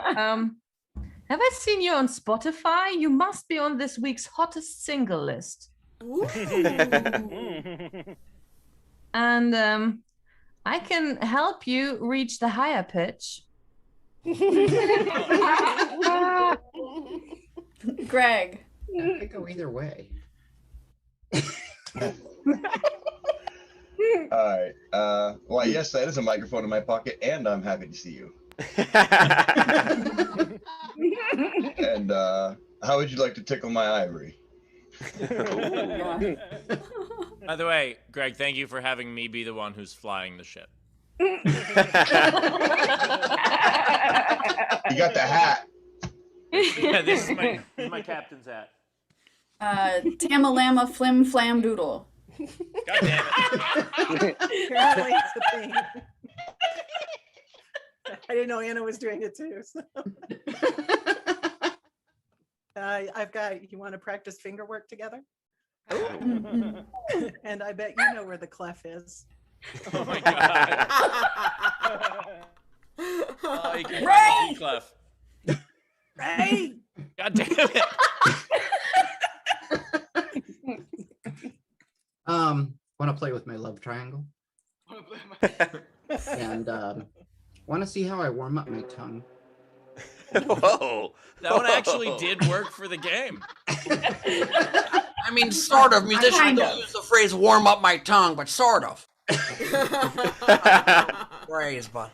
Have I seen you on Spotify? You must be on this week's hottest single list. And I can help you reach the higher pitch. Greg. I could go either way. All right. Well, yes, that is a microphone in my pocket, and I'm happy to see you. And how would you like to tickle my ivory? By the way, Greg, thank you for having me be the one who's flying the ship. You got the hat. Yeah, this is my captain's hat. Tamalama Flim Flam Doodle. God damn it. Apparently it's a thing. I didn't know Anna was doing it too. So. I've got, you want to practice finger work together? And I bet you know where the clef is. Oh my god. Oh, you can Ray! find the clef. Ray! God damn it. Want to play with my love triangle? And want to see how I warm up my tongue? Whoa. That one actually did work for the game. I mean, sort of. Musicians don't use the phrase "warm up my tongue," but sort of. Phrase, but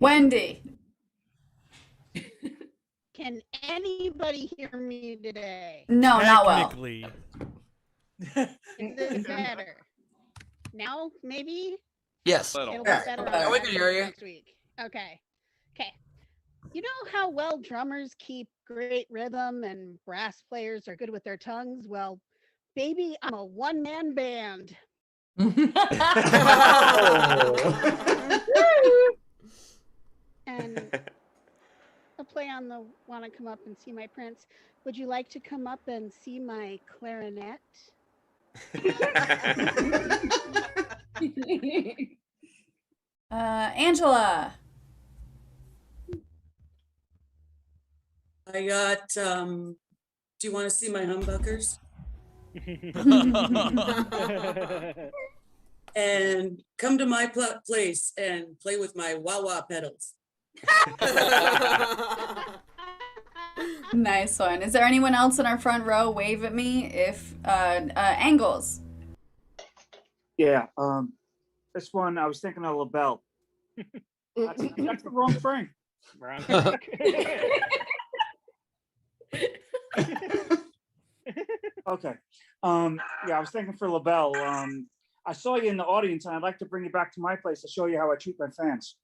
Wendy. Can anybody hear me today? No, not well. Technically. Is this better? Now, maybe? Yes. It'll be Yeah. better Yeah, on we can hear you. next week. Okay. Okay. You know how well drummers keep great rhythm and brass players are good with their tongues? Well, baby, I'm a one-man band. And I'll play on the want to come up and see my prince. Would you like to come up and see my clarinet? Angela. I got, do you want to see my humbuckers? And come to my place and play with my wah-wah pedals. Nice one. Is there anyone else in our front row? Wave at me if Angles. Yeah, this one I was thinking of LaBelle. That's the wrong Frank. Okay. Yeah, I was thinking for LaBelle. I saw you in the audience, and I'd like to bring you back to my place to show you how I treat my fans.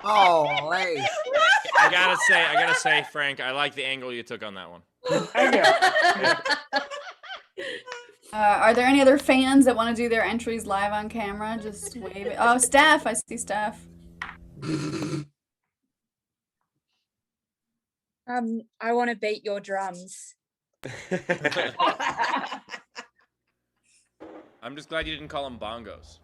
Oh, Lace. I gotta say, Frank, I like the angle you took on that one. Are there any other fans that want to do their entries live on camera? Just wave it. Oh, Steph. I see Steph. I want to beat your drums. I'm just glad you didn't call them bongos.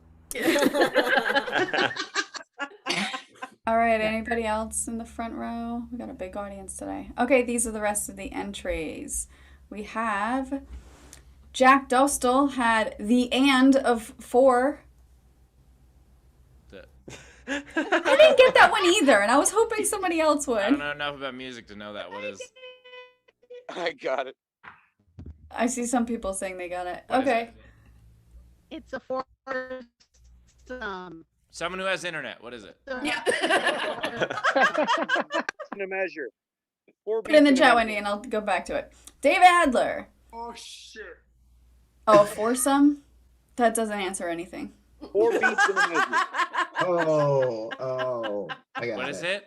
All right, anybody else in the front row? We got a big audience today. Okay, these are the rest of the entries. We have Jack Dostal had the and of 4. I didn't get that one either, and I was hoping somebody else would. I don't know enough about music to know that. What is? I got it. I see some people saying they got it. What is Okay. It's a foursome. Someone who has internet. What is it? Yeah. In a measure. 4 Put it in the beats chat, a Wendy, and I'll go back to it. David Adler. Oh, shit. Oh, a foursome? That doesn't answer anything. 4 beats in a measure. Oh, I got What is it?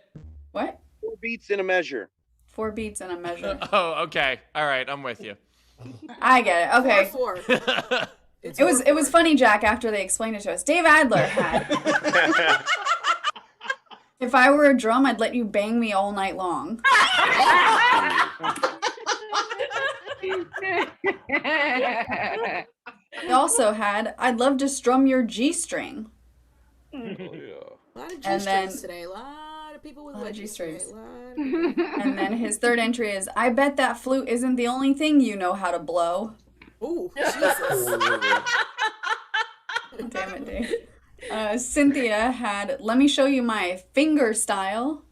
What? 4 beats in a measure. 4 beats in a measure. Oh, okay. All right, I'm with you. I get it. Okay. 4. It was funny, Jack, after they explained it to us. Dave Adler had. If I were a drum, I'd let you bang me all night long. He also had, I'd love to strum your G string. A lot of And then- G-strings today. A lot of people with A lot of wedgies G-strings. today. A lot of people. And then his third entry is, I bet that flute isn't the only thing you know how to blow. Ooh, Jesus. Damn it, Dave. Cynthia had, let me show you my finger style.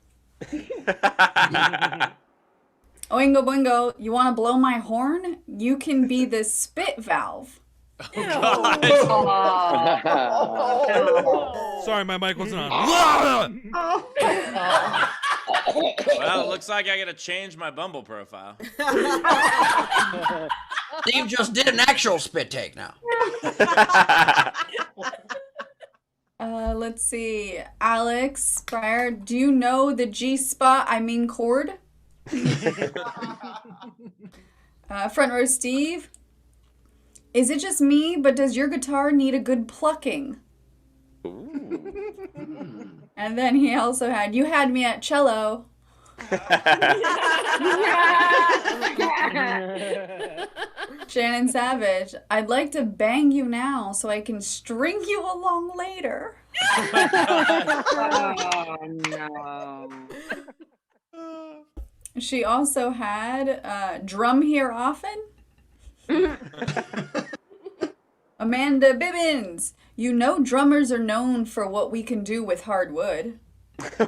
Oingo boingo, you want to blow my horn? You can be the spit valve. Sorry, my mic wasn't on. Well, it looks like I gotta change my Bumble profile. Steve just did an actual spit take now. Let's see. Alex Pryor, do you know the G spot, I mean chord? Front row Steve. Is it just me, but does your guitar need a good plucking? And then he also had, you had me at cello. Shannon Savage, I'd like to bang you now so I can string you along later. Oh, no. She also had drum here often. Amanda Bibbins, you know drummers are known for what we can do with hardwood.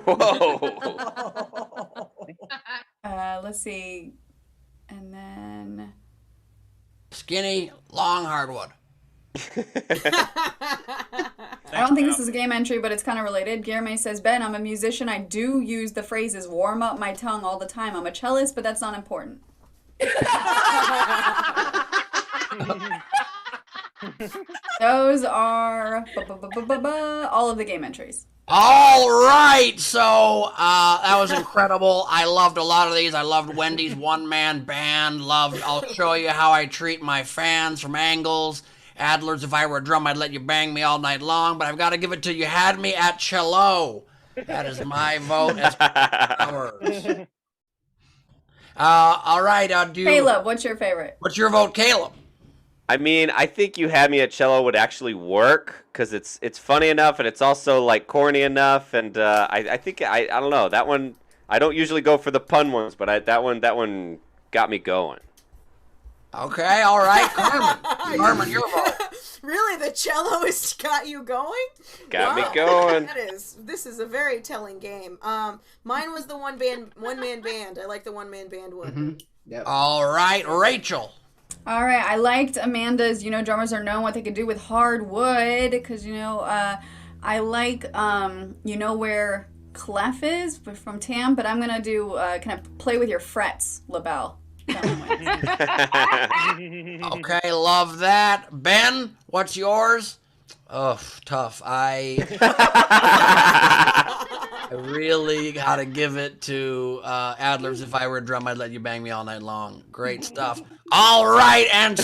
Whoa. Let's see. And then Skinny, long hardwood. I don't think this is a game entry, but it's kind of related. Guillerme says, Ben, I'm a musician. I do use the phrases warm up my tongue all the time. I'm a cellist, but that's not important. Those are all of the game entries. All right, so that was incredible. I loved a lot of these. I loved Wendy's one-man band. Loved I'll show you how I treat my fans from angles. Adler's If I Were a Drum, I'd Let You Bang Me All Night Long, but I've got to give it to You Had Me at Cello. That is my vote as ours. All right, Caleb, what's your favorite? What's your vote, Caleb? I mean, I think You Had Me at Cello would actually work because it's funny enough and it's also like corny enough, and I think I don't know, that one. I don't usually go for the pun ones, but that one got me going. Okay, all right, Carmen. Carmen, your vote. Really, the celloist got you going? Got me going. This is a very telling game. Mine was the one man band. I like the one man band one. Mm-hmm. Yep. All right, Rachel. All right, I liked Amanda's, drummers are known what they could do with hardwood, because, I like, where clef is from Tam, but I'm going to do, kind of play with your frets, LaBelle. Okay, love that. Ben, what's yours? Oh, tough. I really gotta give it to Adler's If I Were a Drum, I'd Let You Bang Me All Night Long. Great stuff. All right, and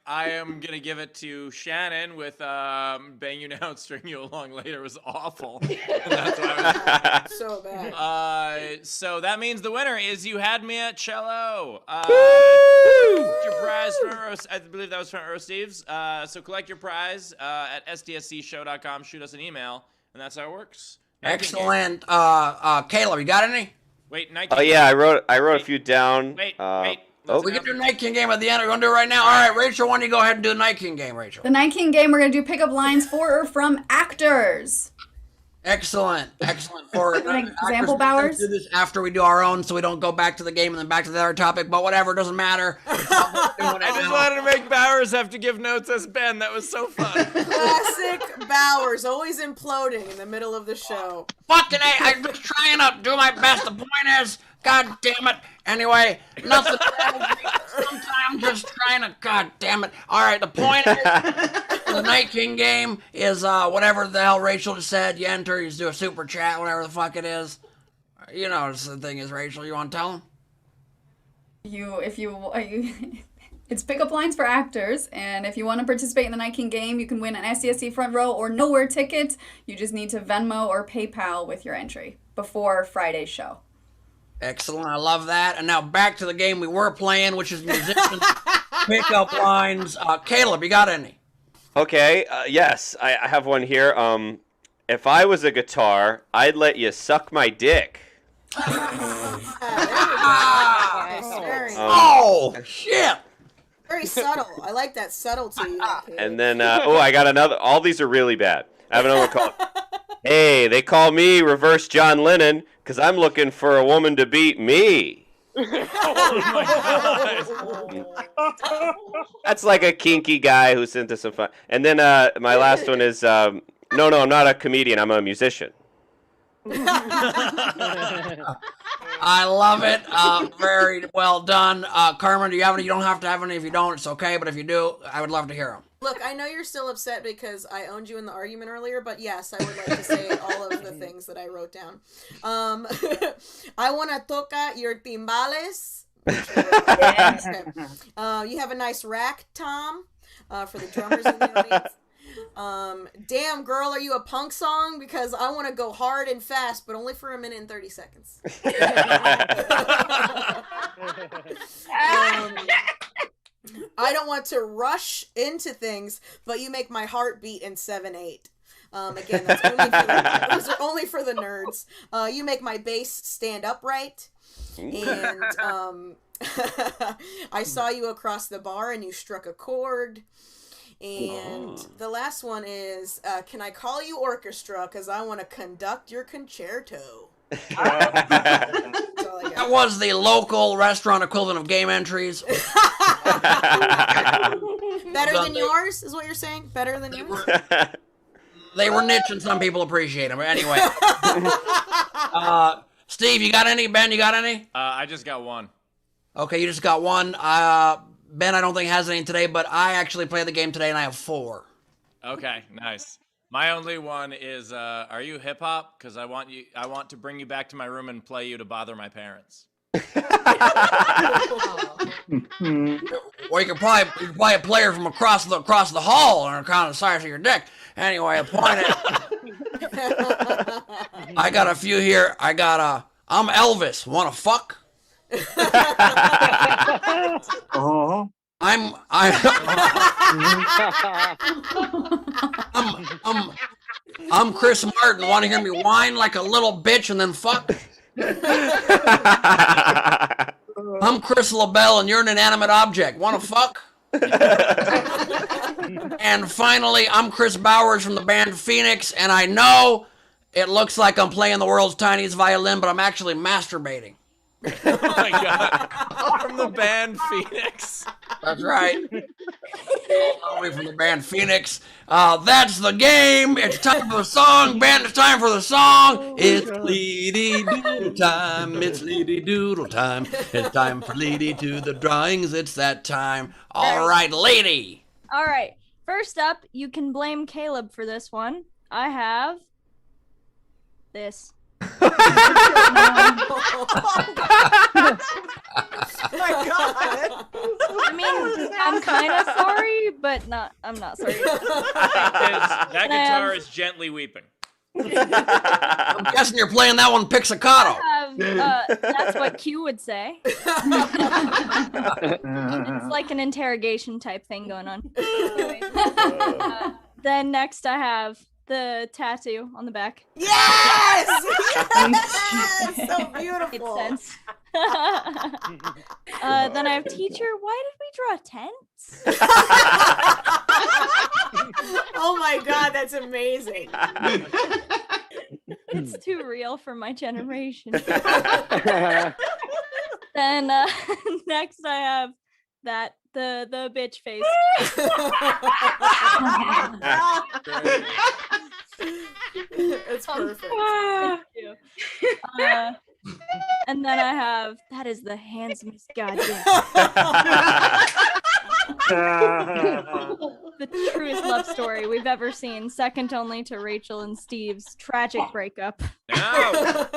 I am gonna give it to Shannon with "Bang You Now and String You Along Later" was awful. And that's why so bad. So that means the winner is You Had Me at Cello. Your prize from I believe that was from Steve's. So collect your prize at sdscshow.com. Shoot us an email, and that's how it works. excellent. Caleb, you got any? Wait, Night Oh King. yeah, I wrote a few down. Wait. We can do Night King game at the end. We're gonna do it right now. All right, Rachel, why don't you go ahead and do the Night King game, Rachel? The Night King game, we're going to do pickup lines for or from actors. Excellent. For example, Bowers? Do this after we do our own, so we don't go back to the game and then back to the other topic. But whatever, doesn't matter. I just wanted to make Bowers have to give notes as Ben. That was so fun. Classic Bowers, always imploding in the middle of the show. Fucking A, I'm just trying to do my best. The point is, God damn it. Anyway, nothing. Sometimes I'm just trying to. God damn it. All right, the point is, the Night King game is whatever the hell Rachel just said. You enter, you just do a super chat, whatever the fuck it is. You know what the thing is, Rachel. You want to tell them? It's pickup lines for actors, and if you want to participate in the Night King game, you can win an SDSC front row or nowhere ticket. You just need to Venmo or PayPal with your entry before Friday's show. Excellent. I love that. And now back to the game we were playing, which is musicians pickup lines. Caleb, you got any? Okay. Yes, I have one here. If I was a guitar, I'd let you suck my dick. Oh, shit. Very subtle. I like that subtlety. And then, I got another. All these are really bad. I have another one called, Hey, they call me Reverse John Lennon because I'm looking for a woman to beat me. That's like a kinky guy who's into some fun. And then my last one is, no, I'm not a comedian. I'm a musician. I love it. Very well done. Carmen, do you have any? You don't have to have any if you don't. It's okay. But if you do, I would love to hear them. Look, I know you're still upset because I owned you in the argument earlier, but yes, I would like to say all of the things that I wrote down. I want to toca your timbales. You have a nice rack, Tom, for the drummers in the audience. Damn girl, are you a punk song? Because I want to go hard and fast, but only for 1 minute and 30 seconds. I don't want to rush into things, but you make my heart beat in 7/8. Again, that's those are only for the nerds. You make my bass stand upright, and I saw you across the bar and you struck a chord. And the last one is, can I call you orchestra? Because I want to conduct your concerto. That was the local restaurant equivalent of game entries. Better than yours is what you're saying? Better than yours? They were niche and some people appreciate them. Anyway. Steve, you got any? Ben, you got any? I just got one. Okay, you just got one. Ben, I don't think has any today, but I actually played the game today and I have 4. Okay, nice. My only one is, are you hip hop? Because I want to bring you back to my room and play you to bother my parents. Well, you could probably a player from across the hall on account of the size of your dick. Anyway, the point is, I got a few here. I'm Elvis. Want to fuck? I'm Chris Martin. Want to hear me whine like a little bitch and then fuck? I'm Chris LaBelle and you're an inanimate object. Want to fuck? And finally, I'm Chris Bowers from the band Phoenix, and I know it looks like I'm playing the world's tiniest violin, but I'm actually masturbating. Oh my god. From the band Phoenix. That's right. Only from the band Phoenix. That's the game. It's time for the song. Band, it's time for the song. It's Leedy Doodle time. It's Leedy Doodle time. It's time for Leedy to the drawings. It's that time. All right, lady. All right. First up, you can blame Caleb for this one. I have this. Oh my god! I mean, I'm kind of sorry, but I'm not sorry. That guitar is gently weeping. I'm guessing you're playing that one pizzicato. That's what Q would say. It's like an interrogation type thing going on. Anyway, then next I have the tattoo on the back. Yes! Yes! So beautiful. Makes sense. Then I have teacher. Why did we draw tents? Oh my god, that's amazing. It's too real for my generation. Then next I have the bitch face. It's perfect. Thank you. And then I have that is the handsomest goddamn. The truest love story we've ever seen, second only to Rachel and Steve's tragic breakup. No.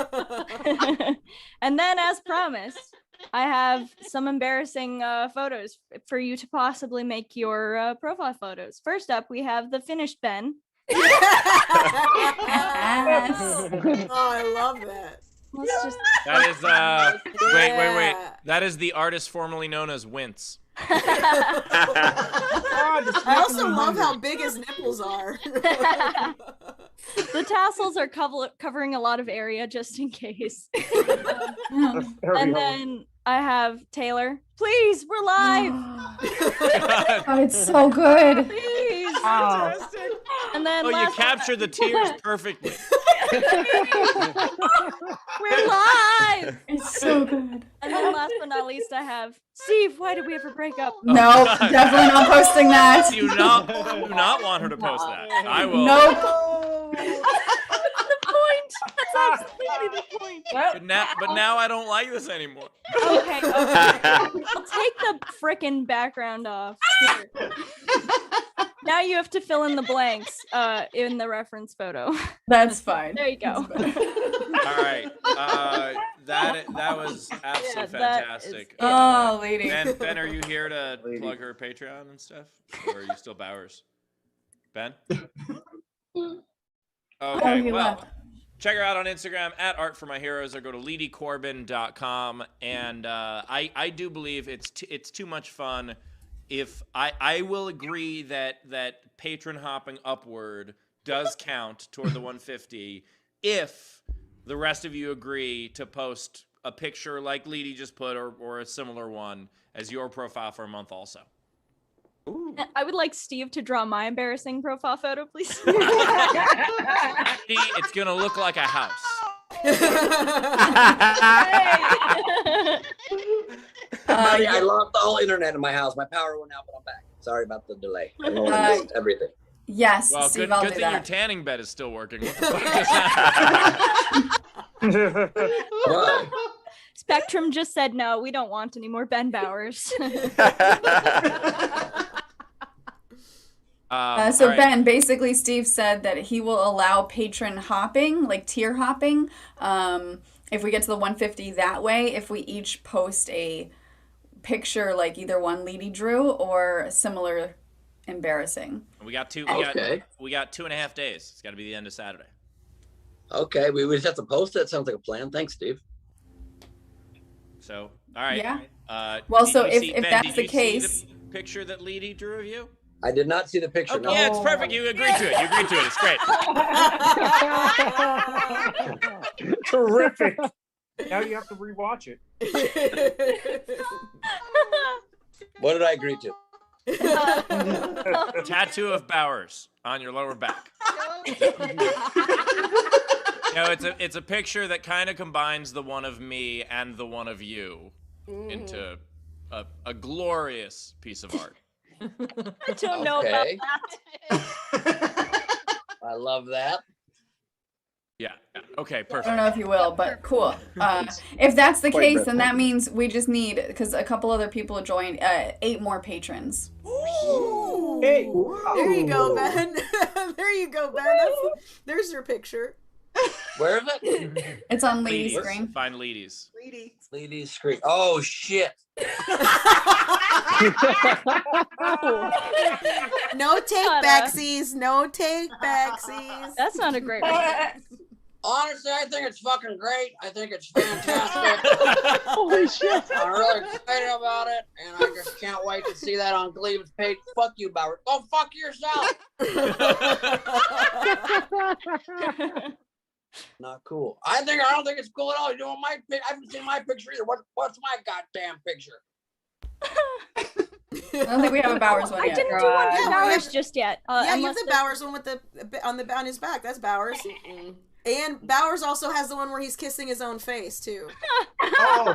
And then, as promised, I have some embarrassing photos for you to possibly make your profile photos. First up, we have the finished Ben. Yes. Oh, I love that. Let's just... That is wait. That is the artist formerly known as Wince. I also love how big his nipples are. The tassels are covering a lot of area just in case. And then I have Taylor. Please, we're live. Oh, it's so good. Please. Fantastic. And then you captured the tears perfectly. We're live. It's so good. And then last but not least, I have Steve. Why did we ever break up? Nope, definitely not posting that. Do not want her to post that. I will. Nope. The point. That's absolutely the point. But now I don't like this anymore. Okay. I'll take the frickin' background off. Here. Now you have to fill in the blanks in the reference photo. That's fine. There you go. All right. That was absolutely fantastic. Oh, lady. Ben, are you here to plug her Patreon and stuff? Or are you still Bowers? Ben? Okay, well, check her out on Instagram at @artformyheroes or go to leedycorbin.com. And I do believe it's too much fun. If I will agree that patron hopping upward does count toward the 150 if the rest of you agree to post a picture like Leedy just put or a similar one as your profile for a month also. Ooh. I would like Steve to draw my embarrassing profile photo, please. It's gonna look like a house. I lost the whole internet in my house. My power went out, but I'm back. Sorry about the delay. I know I missed everything. Yes, Well, Steve, good, I'll good do thing your that. tanning bed is still working. What the fuck is that? Spectrum just said no. We don't want any more Ben Bowers. So all right. Ben, basically Steve said that he will allow patron hopping, like tier hopping, if we get to the 150 that way, if we each post a picture like either one Leedy drew or similar embarrassing. We got two. Okay. We got 2.5 days. It's got to be the end of Saturday. Okay, we just have to post it. Sounds like a plan. Thanks, Steve. So, all right. Yeah. Well, so if that's the case, see the picture that Leedy drew of you. I did not see the picture. Okay. No. Yeah, it's perfect. You agreed to it. You agreed to it. It's great. Terrific. Now you have to rewatch it. What did I agree to? Tattoo of Bowers on your lower back. No, it's a picture that kind of combines the one of me and the one of you into a glorious piece of art. I don't know about that. I love that. Yeah. Okay. I Perfect. don't know if you will, but cool. If that's the Quite case, right. then that means we just need, because a couple other people joined, 8 more patrons. Ooh. Hey. There you go, Ben. There you go, Ben. There's your picture. Where is it? It's on Leedy's Leady's. screen. Find Leady's. Leedy's screen. Oh shit. No take backsies. No take backsies. That's not a great one. Honestly, I think it's fucking great. I think it's fantastic. Holy shit. I'm really excited about it, and I just can't wait to see that on Gleib's page. Fuck you, Bauer. Go fuck yourself. Not cool. I don't think it's cool at all. You're doing my pic. I haven't seen my picture either. What's my goddamn picture? I don't think we have a Bowers one I yet. didn't do one for Bowers just yet. Yeah, you have unless the Bowers one with the on his back. That's Bowers. And Bowers also has the one where he's kissing his own face too. Oh,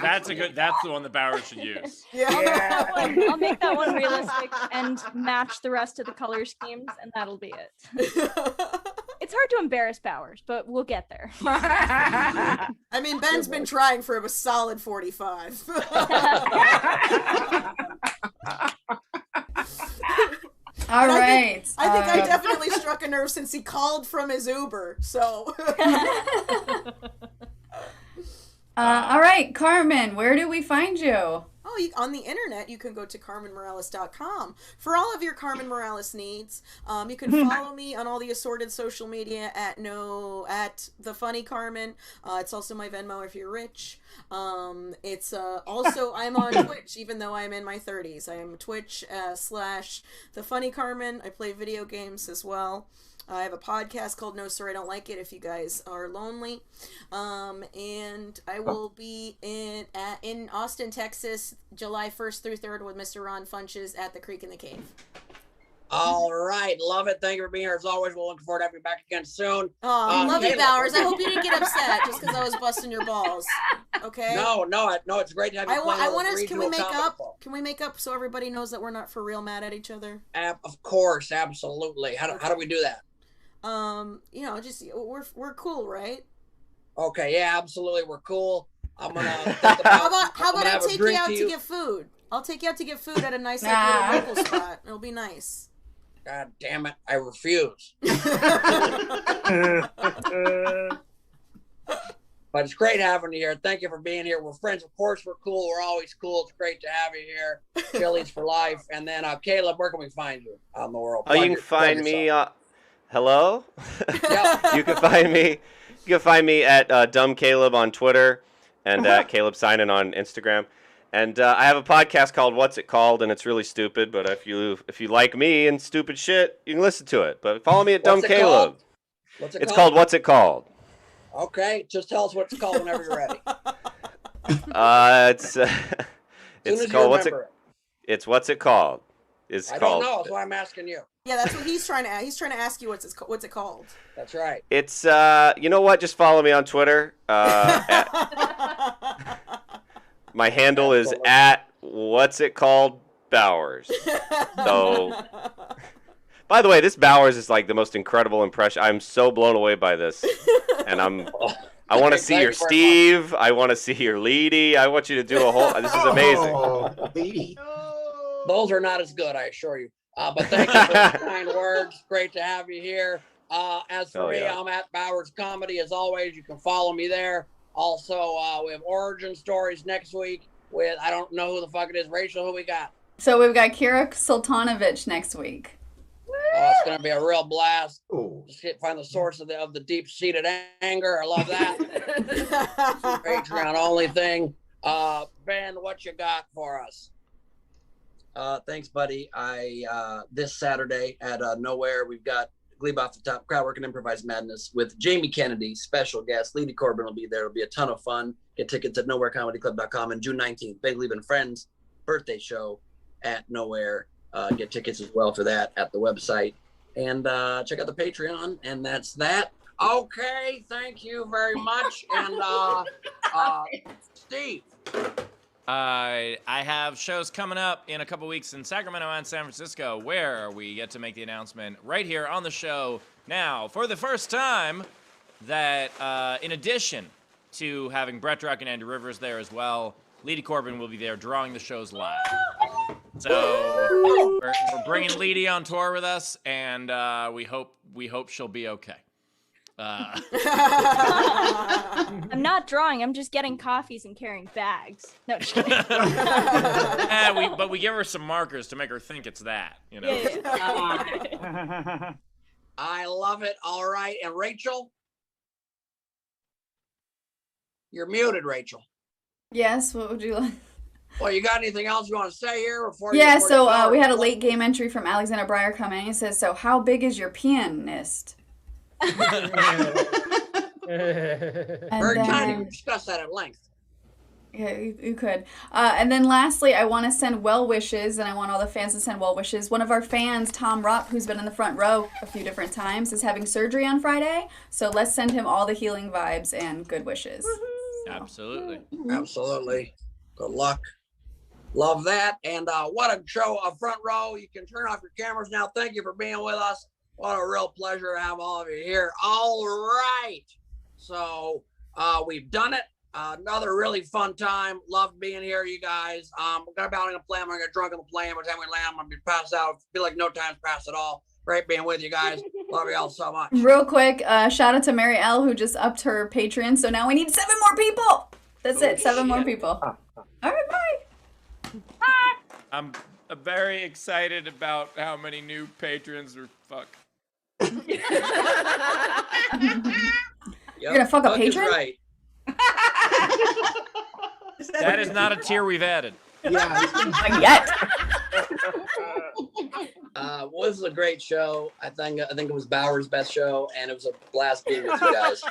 That's a good. That's the one that Bowers should use. I'll make that one realistic and match the rest of the color schemes, and that'll be it. It's hard to embarrass Bowers, but we'll get there. I mean, Ben's been trying for a solid 45. All right. I think I definitely struck a nerve since he called from his Uber. So. All right, Carmen, where do we find you? Oh, on the internet, you can go to CarmenMorales.com for all of your Carmen Morales needs. You can follow me on all the assorted social media at The Funny Carmen. It's also my Venmo if you're rich. It's also, I'm on Twitch, even though I'm in my 30s. I am Twitch / The Funny Carmen. I play video games as well. I have a podcast called No Sir, I Don't Like It if you guys are lonely. And I will be in Austin, Texas, July 1st through 3rd with Mr. Ron Funches at the Creek in the Cave. All right. Love it. Thank you for being here as always. We're looking forward to having you back again soon. Oh, love you, Bowers. I hope you didn't get upset just because I was busting your balls. Okay? No, it's great to have you. I want us. Can we make up? Can we make up so everybody knows that we're not for real mad at each other? Of course, absolutely. How do we do that? Just we're cool, right? Okay, yeah, absolutely, we're cool. I'm gonna. How about I take you out to get food? I'll take you out to get food at a nice little local spot. It'll be nice. God damn it, I refuse. But it's great having you here. Thank you for being here. We're friends, of course. We're cool. We're always cool. It's great to have you here. Chili's for life. And then, Caleb, where can we find you out in the world? Oh, you can find me. Hello. You can find me. You can find me at Dumb Caleb on Twitter and at Caleb Synan on Instagram. And I have a podcast called What's It Called, and it's really stupid. But if you like me and stupid shit, you can listen to it. But follow me at Dumb Caleb. What's it it's called? called What's It Called. Okay, just tell us what it's called whenever you're ready. It's called What's It. It's What's It Called. I don't know. That's why I'm asking you. Yeah, that's what he's trying to. He's trying to ask you what's it called. That's right. It's you know what? Just follow me on Twitter. My handle is at what's it called Bowers. So, by the way, this Bowers is like the most incredible impression. I'm so blown away by this, and I want to see your Steve. I want to see your Leedy. I want you to do a whole. This is amazing. Those are not as good, I assure you. But thank you for the kind words. Great to have you here. As for me, I'm at Bowers Comedy. As always, you can follow me there. Also, we have origin stories next week with, I don't know who the fuck it is. Rachel, who we got? So we've got Kira Sultanovich next week. It's going to be a real blast. Just find the source of the deep-seated anger. I love that. Patreon only thing. Ben, what you got for us? Thanks, buddy. This Saturday at Nowhere, we've got Gleib Off the Top, Crowdwork and Improvised Madness with Jamie Kennedy, special guest. Leedy Corbin will be there. It'll be a ton of fun. Get tickets at nowherecomedyclub.com. And June 19th, Ben Gleib and Friends birthday show at Nowhere. Get tickets as well for that at the website. And check out the Patreon. And that's that. Okay, thank you very much. And Steve. I have shows coming up in a couple weeks in Sacramento and San Francisco where we get to make the announcement right here on the show now for the first time that in addition to having Brett Druck and Andy Rivers there as well, Leedy Corbin will be there drawing the shows live. So we're bringing Leedy on tour with us, and we hope she'll be okay. I'm not drawing. I'm just getting coffees and carrying bags. No, just kidding. But we give her some markers to make her think it's that, you know. Yeah. I love it. All right. And Rachel? You're muted, Rachel. Yes, what would you like? Well, you got anything else you want to say here before? Yeah, so we had a late game entry from Alexander Breyer come in. He says, so how big is your pianist? Very tiny. We discussed that at length. Yeah, you could. And then lastly, I want to send well wishes, and I want all the fans to send well wishes. One of our fans, Tom Rupp, who's been in the front row a few different times, is having surgery on Friday. So let's send him all the healing vibes and good wishes. Absolutely. Absolutely. Good luck. Love that. And what a show, a front row. You can turn off your cameras now. Thank you for being with us. What a real pleasure to have all of you here. All right. So we've done it. Another really fun time. Love being here, you guys. We're going to be out on the plane. I'm going to get drunk on the plane. By the time we land, I'm going to be passed out. Feel like no time's passed at all. Great being with you guys. Love you all so much. Real quick, shout out to Mary L, who just upped her Patreon. So now we need 7 more people. That's it. 7 more people. All right, bye. Bye. I'm very excited about how many new patrons are fuck. You're gonna fuck a patron? Right. That is not a tier we've added. Not yet. This was a great show. I think it was Bauer's best show, and it was a blast being with you guys.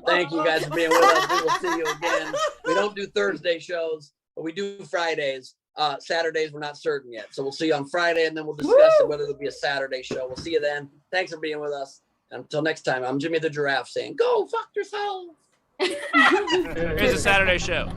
Thank you guys for being with us. We will see you again. We don't do Thursday shows, but we do Fridays. Saturdays, we're not certain yet. So we'll see you on Friday, and then we'll discuss whether there'll be a Saturday show. We'll see you then. Thanks for being with us. Until next time, I'm Jimmy the Giraffe saying, go fuck yourself. Here's a Saturday show.